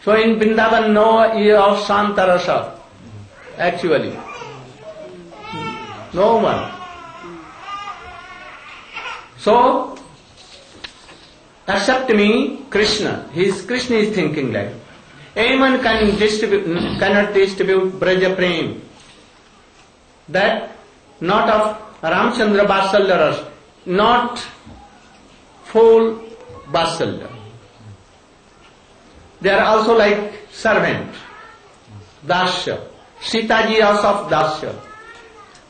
So in Vrindavan no year of Santarasa. Actually. No one. So, except me, Krishna. Krishna is thinking like, anyone cannot distribute Braja Prem. That not of Ramchandra Vasalya Ras, not full Vasalya. They are also like servant, Dasya. Sita ji also of Dasya.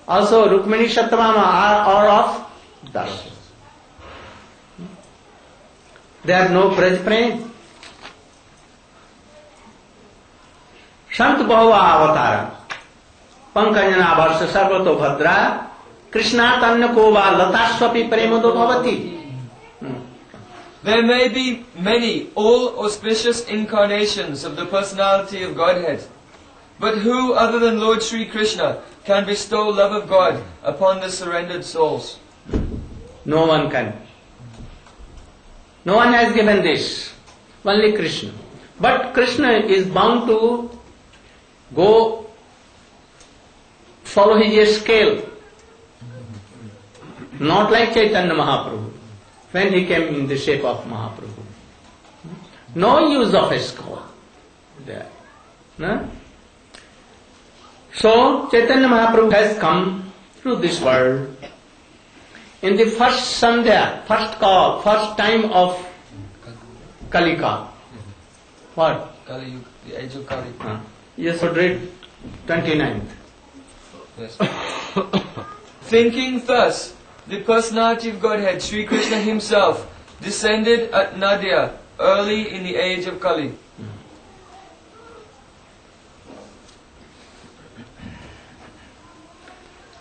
Also Rukmini Satyabhama are of Dasya. There are no Braj Prem. Sant Bahava Avatara. Pankajana Varsa Sarvato Bhadra. Krishna Tanya Kova Lataswapi Premodo Bhavati. There may be many all auspicious incarnations of the personality of Godhead. But who other than Lord Sri Krishna can bestow love of God upon the surrendered souls? No one can. No one has given this. Only Krishna. But Krishna is bound to go follow his scale. Not like Chaitanya Mahaprabhu, when he came in the shape of Mahaprabhu. No use of a scale there. No? So Chaitanya Mahaprabhu has come through this world in the first Sandhya, first call, first time of Kalika. What? Kali Yuga, the age of Kali. Yes, so read 29th. Yes. Thinking thus, the personality of Godhead, Sri Krishna himself, descended at Nadia early in the age of Kali.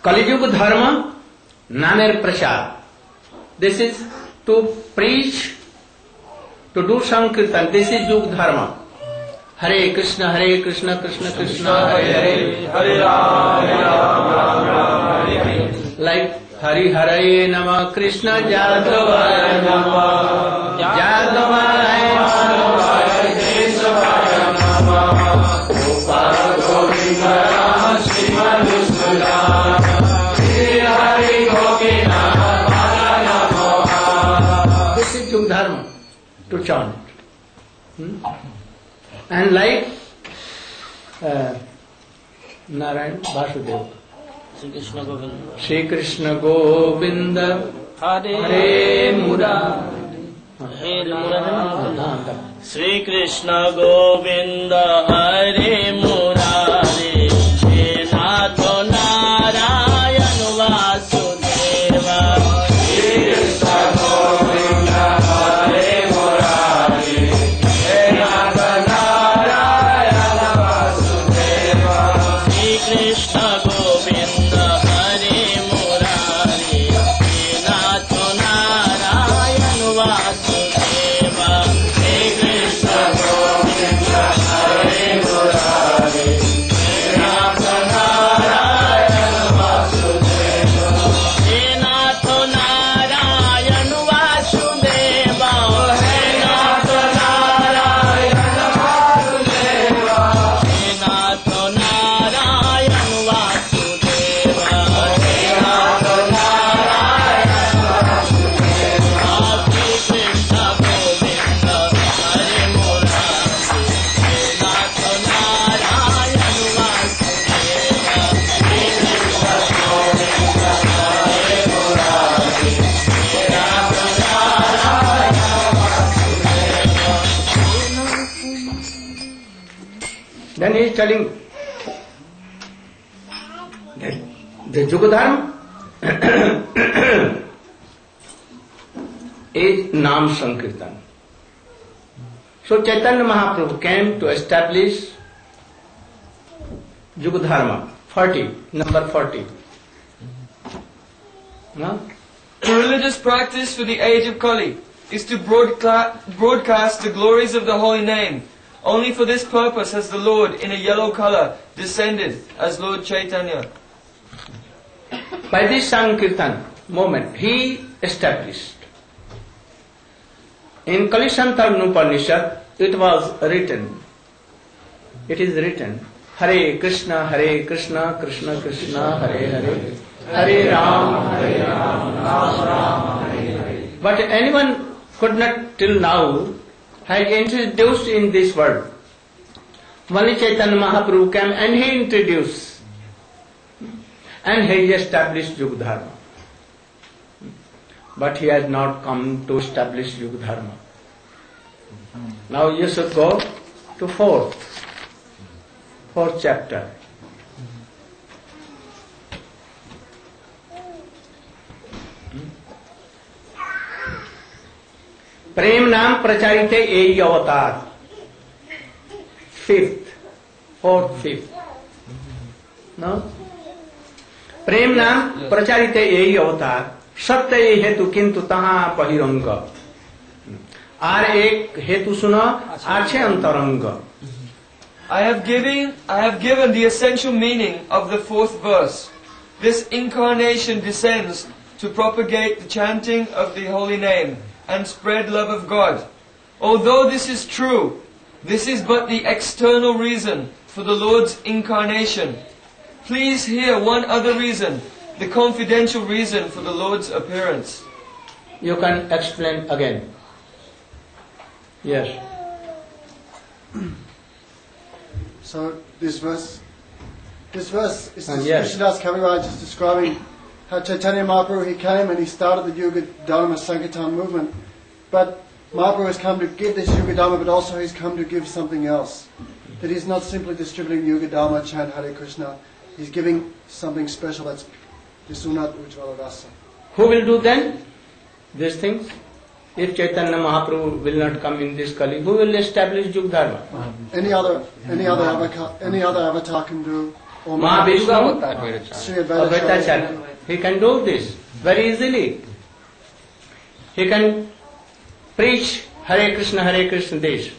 Kali Yuga Dharma, Namer Prasad. This is to preach, to do Sankirtan. This is Yuga Dharma. Hare Krishna, Krishna Krishna, Hare Hare, Hare Rama, Rama, Hare Hare. Like Hari Hare Nama, Krishna Jadavaya Nama, Jadavaya Nama, Kesavaya Nama, Gopala Govinda Rama, Srimad Vishnu Shri Hari Gopinath Namo. This is Yuga Dharma, to chant. And like Narayan Vasudeva. Shri Krishna Govinda Hare Murari. Shri Krishna Govinda Hare Murari. Shri Nato Narayan Vasudeva. Shri Krishna Govinda Hare Murari. Shri Nato Narayan Vasudeva. Shri Krishna Govinda Then he is telling that the Yugadharma is Nam Sankirtan. So Chaitanya Mahaprabhu came to establish Yugadharma, 40, number 40. No? The religious practice for the age of Kali is to broadcast the glories of the holy name. Only for this purpose has the Lord in a yellow color descended as Lord Chaitanya. By this Sankirtan moment, he established. In Kalishantar Upanishad, it was written, it is written, Hare Krishna, Krishna Krishna, Hare Hare, Hare Ram, Ram Ram, Hare Hare. But anyone could not till now have introduced in this world. Only Chaitanya Mahaprabhu came and he introduced and he established Yugadharma. But he has not come to establish Yugadharma. Now you should go to fourth chapter. प्रेम नाम प्रचारित यही अवतार, fifth no? प्रेम नाम प्रचारित यही अवतार, सत्य ये हेतु किंतु तहाँ बहिरंग, आर एक हेतु सुनो आछे अंतरंग. I have given the essential meaning of the fourth verse. This incarnation descends to propagate the chanting of the holy name and spread love of God. Although this is true, this is but the external reason for the Lord's incarnation. Please hear one other reason, the confidential reason for the Lord's appearance. You can explain again. Yes. So this verse is yes. Krishnadas Kaviraj is describing how Chaitanya Mahaprabhu, he came and he started the Yuga Dharma Sankirtan movement. But Mahaprabhu has come to give this Yuga Dharma, but also he's come to give something else. That he's not simply distributing Yuga Dharma, chant Hare Krishna. He's giving something special, that's Visunat Ujjvala Rasa. Who will do then these things? If Chaitanya Mahaprabhu will not come in this Kali, who will establish Yuga Dharma? Any other avatar can do. Or Mahavishnu, Sri Advaitacharya. he can do this very easily. He can preach Hare Krishna this.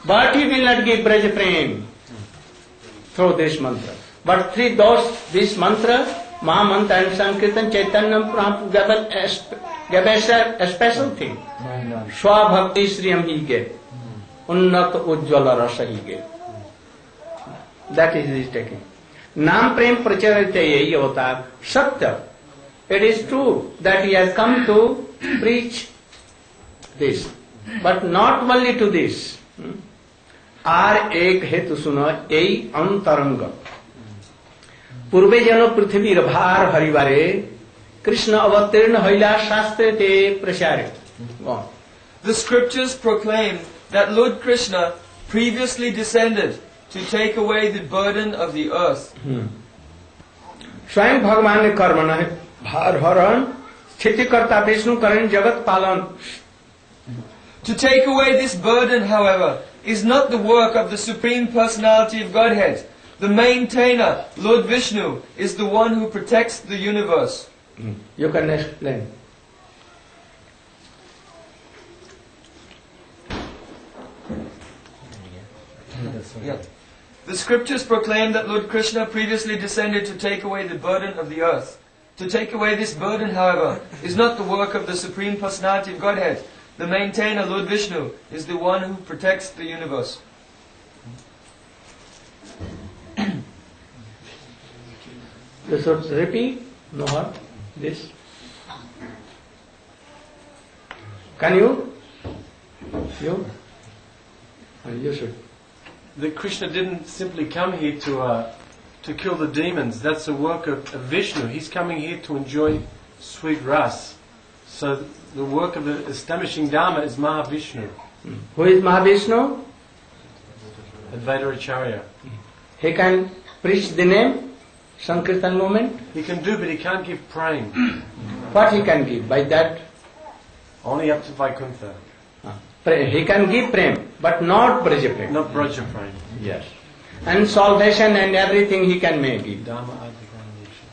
But he will not give Braj Prem through this mantra. But through this mantra, Mahamantra and Sankirtan, Chaitanya Mahaprabhu gave a special thing. Swabhakti Sriyam he gave. Unnat Ujjvala Rasa he gave. That is his taking. Nam Prem Pracharite Yehi Avatar Satya. It is true that he has come to preach this. But not only to this. Ar ek hetu suno ei antaranga. Purve jano prithivir bhar harivare Krishna avatirna haila shastre te prashare. The scriptures proclaim that Lord Krishna previously descended to take away the burden of the earth. स्वयं भगवान ने कर्म है भार हरण स्थिति करता विष्णु करण जगत पालन. To take away this burden, however, is not the work of the Supreme Personality of Godhead. The maintainer, Lord Vishnu, is the one who protects the universe. You can explain. Yeah. The scriptures proclaim that Lord Krishna previously descended to take away the burden of the earth. To take away this burden, however, is not the work of the Supreme Personality of Godhead. The maintainer, Lord Vishnu, is the one who protects the universe. You should repeat, no harm, this. Can you? You should. That Krishna didn't simply come here to kill the demons. That's the work of Vishnu. He's coming here to enjoy sweet ras. So the work of establishing Dharma is Mahavishnu. Who is Mahavishnu? Advaita Acharya. He can preach the name, Sankirtan movement. He can do, but he can't give praying. What he can give? By that, Only up to Vaikuntha. he can give prem, but not Braja prem. Not Braja praying. Yes. And salvation and everything he can make it. Dharma Adhikaranation.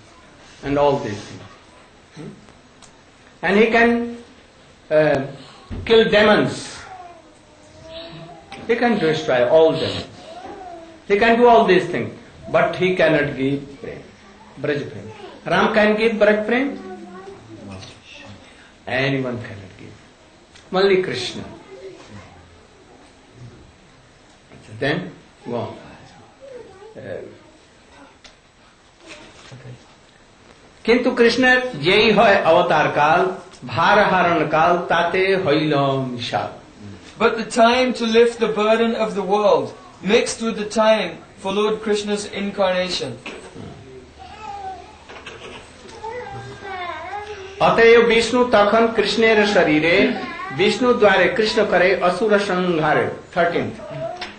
And all these things. And he can kill demons. He can destroy all demons. He can do all these things. But he cannot give prem. Braj prem. Ram can give Braj prem? Anyone cannot give. Only Krishna. Then, go on. किंतु Krishna JEE है अवतार काल भार हरण काल ताते हईल विशाल. But the time to lift the burden of the world mixed with the time for Lord Krishna's incarnation. अतएव विष्णु तखन कृष्णेर शरीरे विष्णु द्वारे कृष्ण करे असुर संहारे. 13th.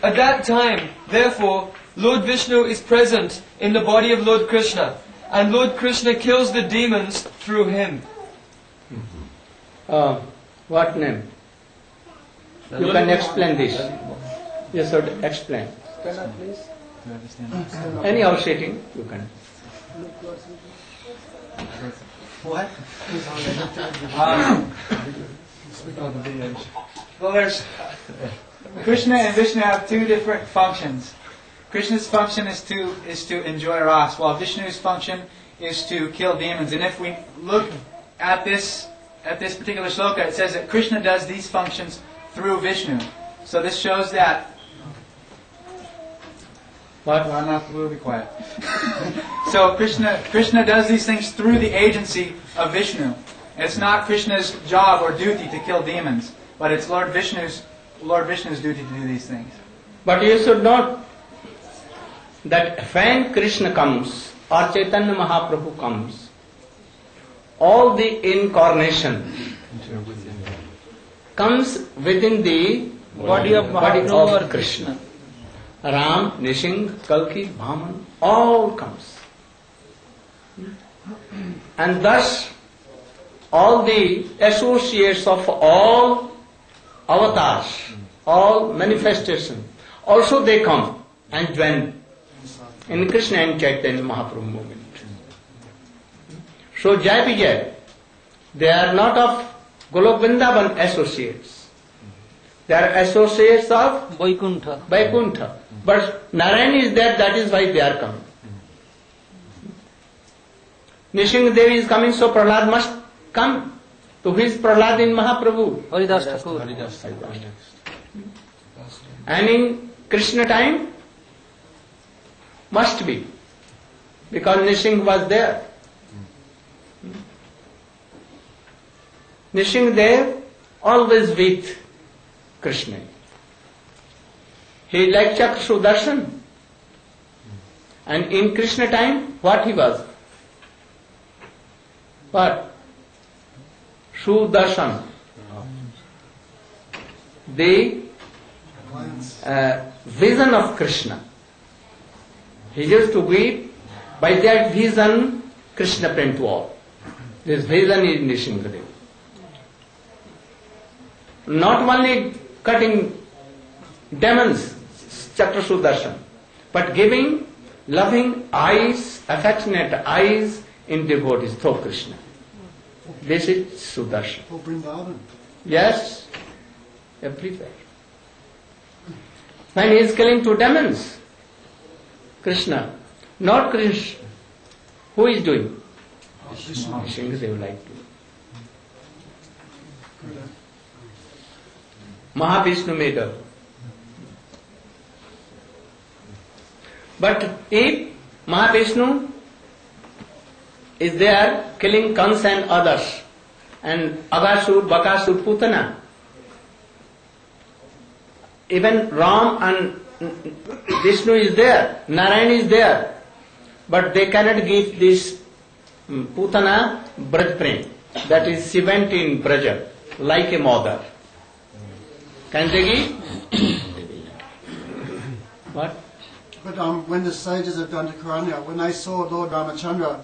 At that time, therefore, Lord Vishnu is present in the body of Lord Krishna, and Lord Krishna kills the demons through him. What name? You can explain this. You should explain. Anyhow sitting, you can. What? Well, there's Krishna and Vishnu have two different functions. Krishna's function is to enjoy ras, while Vishnu's function is to kill demons. And if we look at this particular sloka, it says that Krishna does these functions through Vishnu. So this shows that. What? Well, we'll be quiet. So Krishna does these things through the agency of Vishnu. It's not Krishna's job or duty to kill demons, but it's Lord Vishnu's duty to do these things. But you should know that when Krishna comes or Chaitanya Mahaprabhu comes, all the incarnation comes within the body of Mahaprabhu or Krishna. Ram, Nishing, Kalki, Bhaman, all comes. And thus, all the associates of all avatars, all manifestations, also they come and join in Krishna and Chaitanya Mahaprabhu movement. So Jai Vijay, they are not of Golok Vrindavan associates. They are associates of Vaikuntha. But Narayan is there, that is why they are coming. Nishing Devi is coming, so Prahlad must come. So who is Prahlad in Mahaprabhu? Haridas Thakur. And in Krishna time, must be. Because Nishing was there. Nishing Dev always with Krishna. He like Chakra Sudarshan. And in Krishna time, what he was? What? Sudarshan. The vision of Krishna. He used to give, by that vision, Krishna prayed to all. This vision is Nishingadev. Not only cutting demons, Chakra Sudarshan, but giving loving eyes, affectionate eyes in devotees through Krishna. This is Sudarshan. Oh, Vrindavan. Yes, everywhere. When he is killing two demons, Krishna, not Krishna, who is doing? Nishingadev like to. Mahavishnu made up. But if Mahavishnu is there killing Kans and others, and Agasur, Bakasur, Putana, even Ram and Vishnu is there, Narayan is there, but they cannot give this Putana Braj Prem, that is she went in Braja, like a mother. Can they give? What? But when the sages of Dandakaranya, when they saw Lord Ramachandra,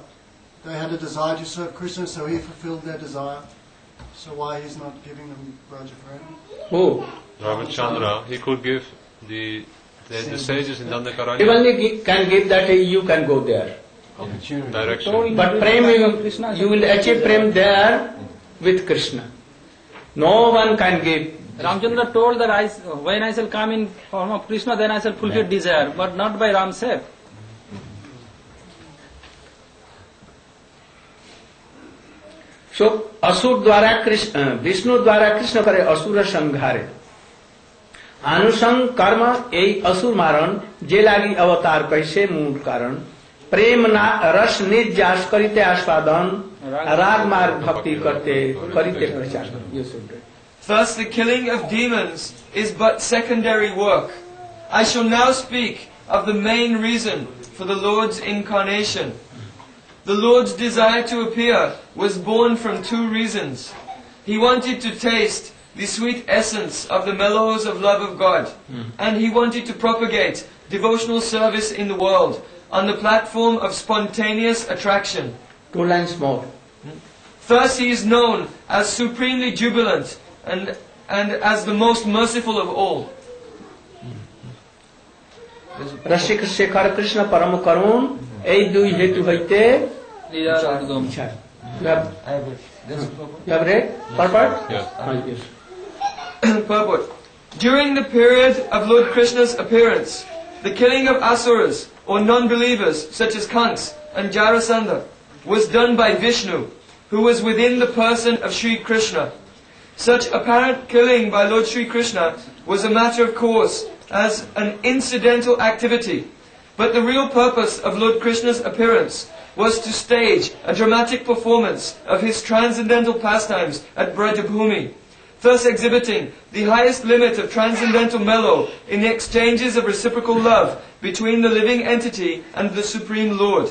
they had a desire to serve Krishna, so he fulfilled their desire. So why he's not giving them Brajaprem? Who? Ramachandra, he could give the sages in He Dandakaranya only can give that you can go there. direction. But prem you will achieve prem there with Krishna. No one can give. Ramchandra told that when I shall come in form of Krishna, then I shall fulfill desire, but not by Ram's self. So असुर द्वारा कृष्ण विष्णु द्वारा कृष्ण करे असुर संहारे अनुसंग कर्म यही असुर मारण जे लागी अवतार कैसे मूल कारण प्रेम रस निजास करिते आस्वादन राग मार्ग भक्ति करते करिते प्रचार. Thus the killing of demons is but secondary work. I shall now speak of the main reason for the Lord's incarnation. The Lord's desire to appear was born from two reasons. He wanted to taste the sweet essence of the mellows of love of God, and he wanted to propagate devotional service in the world on the platform of spontaneous attraction. 2 lines more. Thus he is known as supremely jubilant and as the most merciful of all. रसिक शेखर कृष्ण परम करुण এই দুই হেতু হইতে You have read purport? Yes. Purport. During the period of Lord Krishna's appearance, the killing of asuras or non-believers such as Kans and Jarasandha was done by Vishnu, who was within the person of Sri Krishna. Such apparent killing by Lord Sri Krishna was a matter of course as an incidental activity, but the real purpose of Lord Krishna's appearance was to stage a dramatic performance of his transcendental pastimes at Brajabhumi, thus exhibiting the highest limit of transcendental mellow in the exchanges of reciprocal love between the living entity and the Supreme Lord.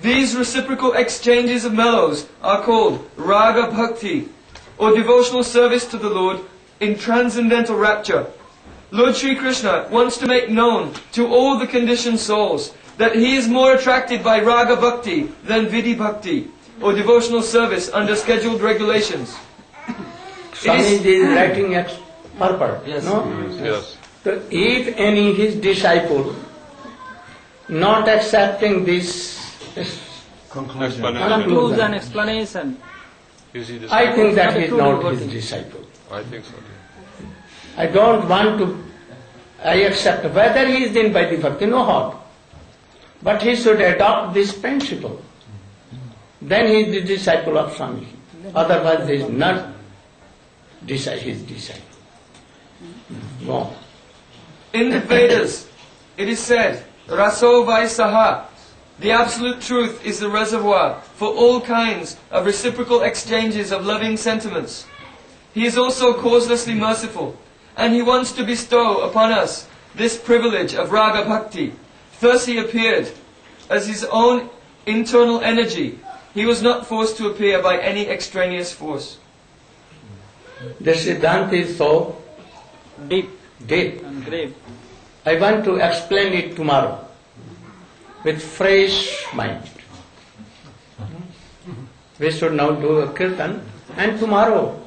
These reciprocal exchanges of mellows are called Raga Bhakti, or devotional service to the Lord in transcendental rapture. Lord Sri Krishna wants to make known to all the conditioned souls that he is more attracted by Raga Bhakti than Vidhi Bhakti, or devotional service under scheduled regulations. Swami is writing at purport. Yes. No? Yes. So if any his disciple not accepting this Conclusion and explanation. Is he I think that he is not his disciple. I think so. I don't want to, I accept whether he is in Vaidhi Bhakti, no harm. But he should adopt this principle. Then he is the disciple of Swami. Otherwise he is not his disciple. Go on. In the Vedas, it is said, Raso Vaisaha, the absolute truth is the reservoir for all kinds of reciprocal exchanges of loving sentiments. He is also causelessly merciful, and he wants to bestow upon us this privilege of Raga Bhakti. Thus he appeared as his own internal energy. He was not forced to appear by any extraneous force. The Siddhanta is so deep And grave. I want to explain it tomorrow with fresh mind. We should now do a kirtan, and tomorrow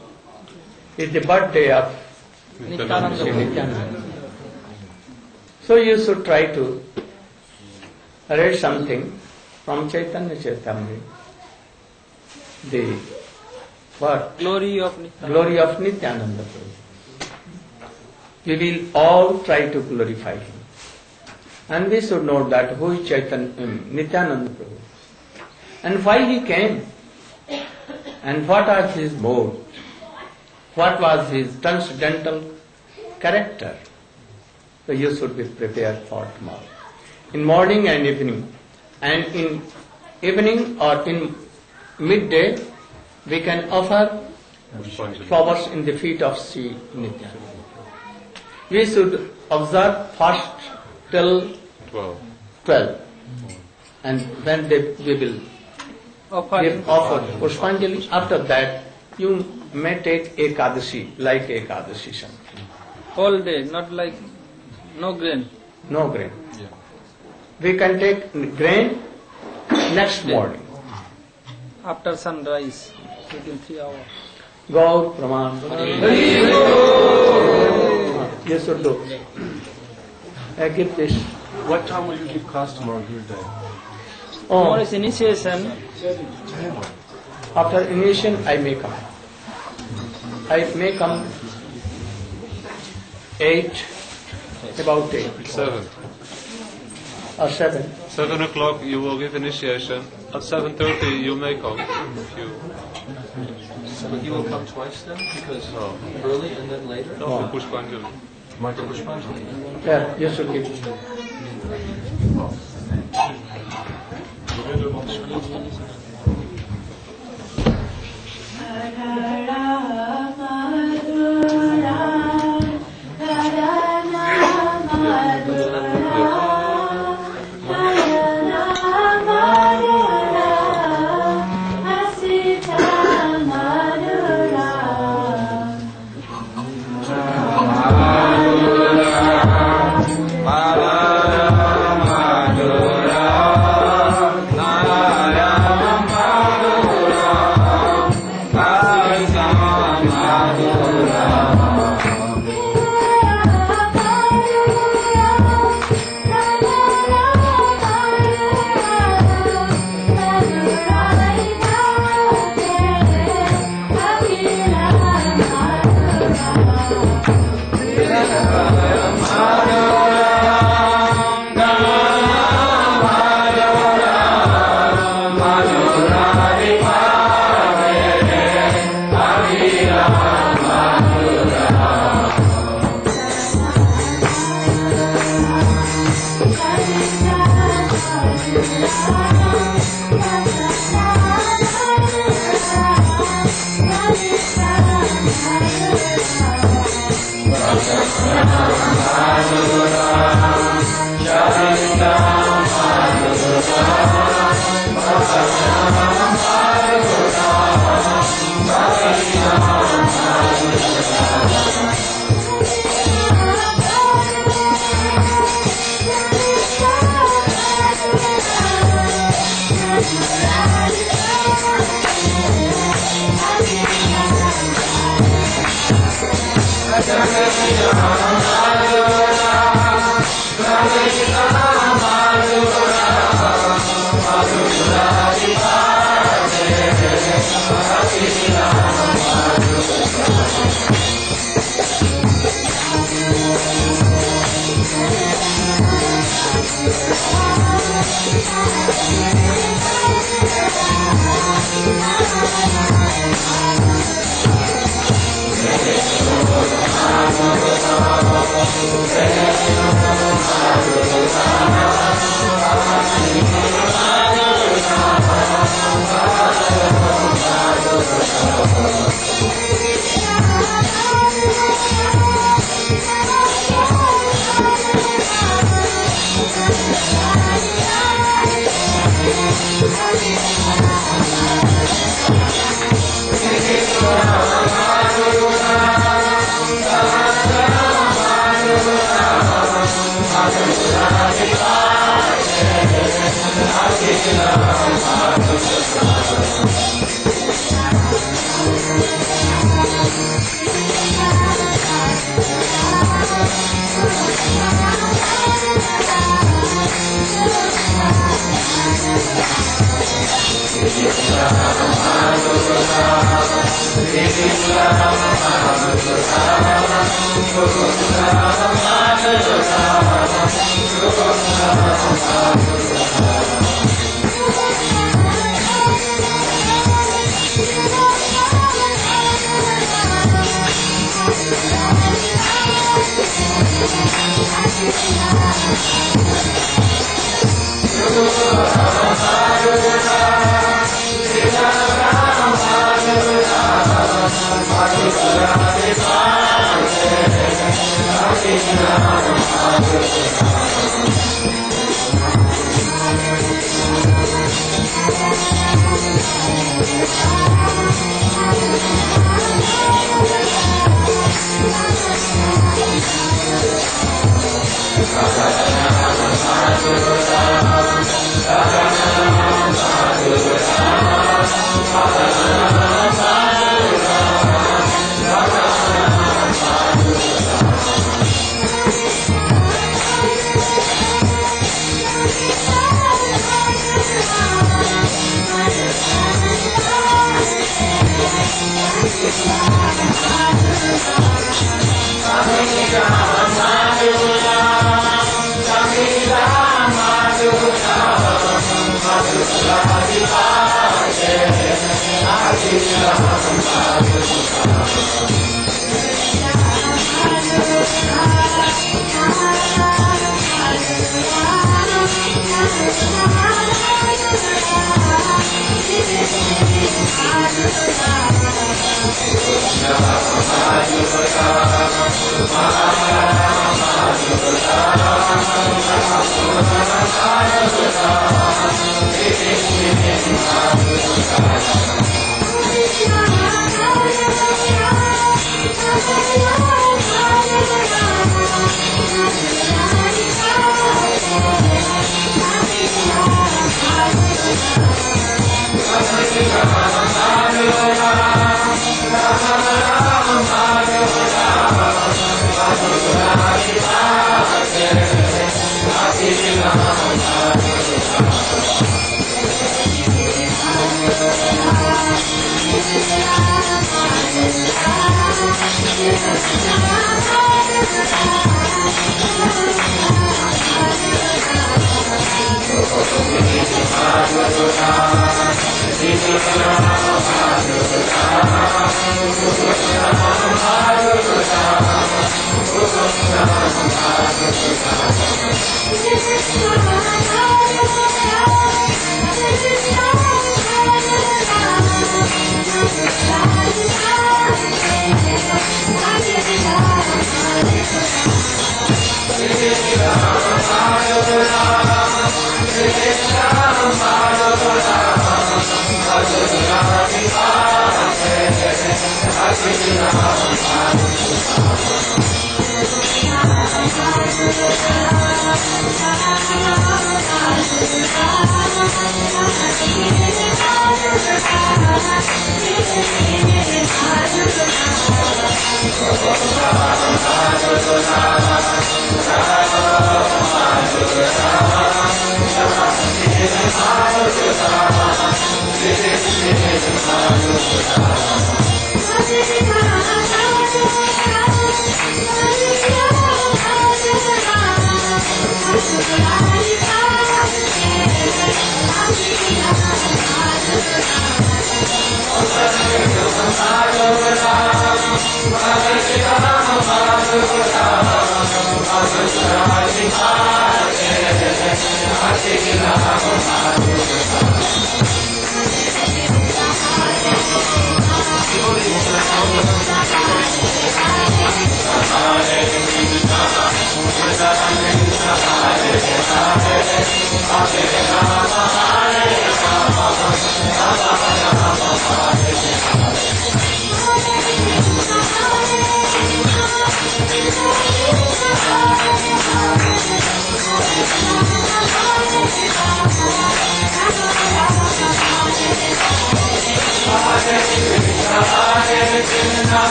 is the birthday of Sri Nityananda. So you should try to read something from Chaitanya Charitamrita. The what? Glory of Nityananda. Glory of Nityananda Prabhu. We will all try to glorify him. And we should know that who is Nityananda Prabhu, and why he came, and what was his mode, what was his transcendental character. So you should be prepared for tomorrow. In morning and evening, and in evening or in midday, we can offer flowers in the feet of Sri Nityananda. We should observe fast till 12. And then we will offer Pushpanjali. After that, you may take Ekadashi, like Ekadashi something. Whole day, not like no grain. No grain. we can take grain next morning. After sunrise, within 3 hours. Gaur Praman. Yes, should do. Give this. What time will you give class tomorrow, Gurudev? Tomorrow is initiation. After initiation, I may come. I may come 8, about 8. 7. Or 7. 7 o'clock you will give initiation. At 7:30 you may come. But you will come twice then? Because early and then later? No, for Pushpanjali. Michael Pushpanjali. Yeah, you should give. Thank you.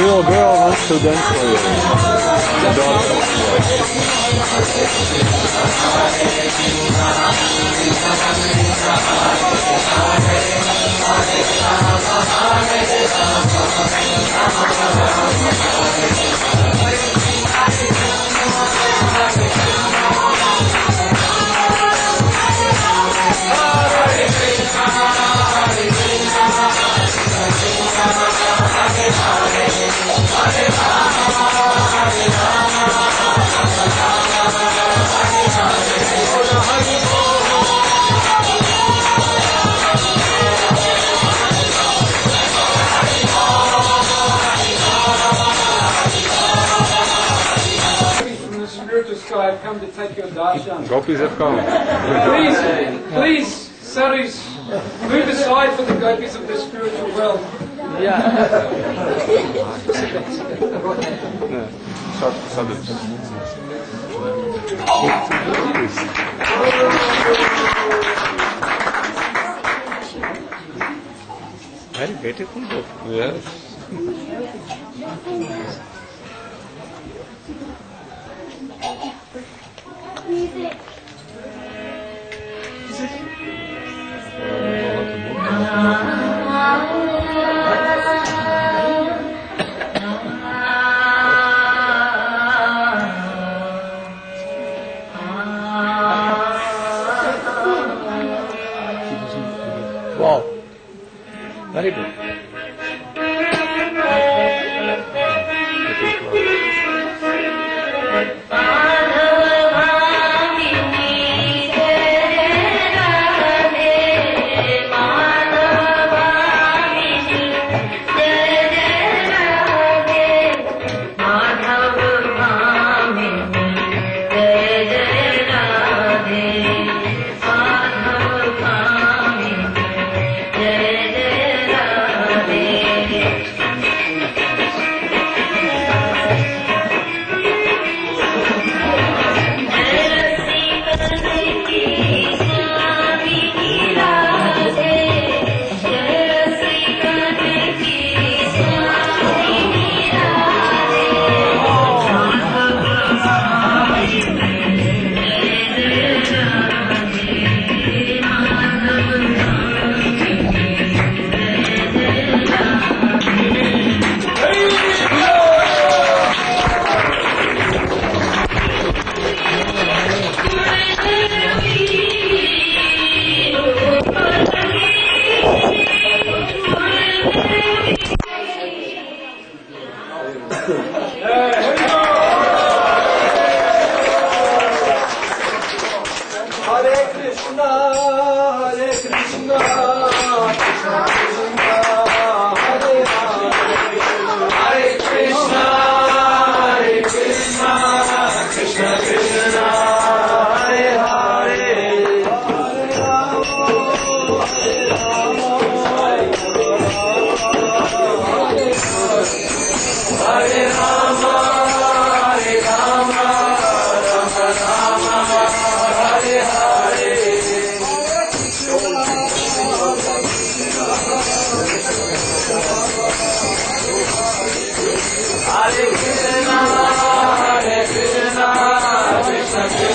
Little girl wants to dance for you. The daughter. I've come to take your darshan. Gopis have come. Please, saris, move aside for the gopis of the spiritual world. Very beautiful book. Yes. Music. Wow. Very good. Hare Krishna, Krishna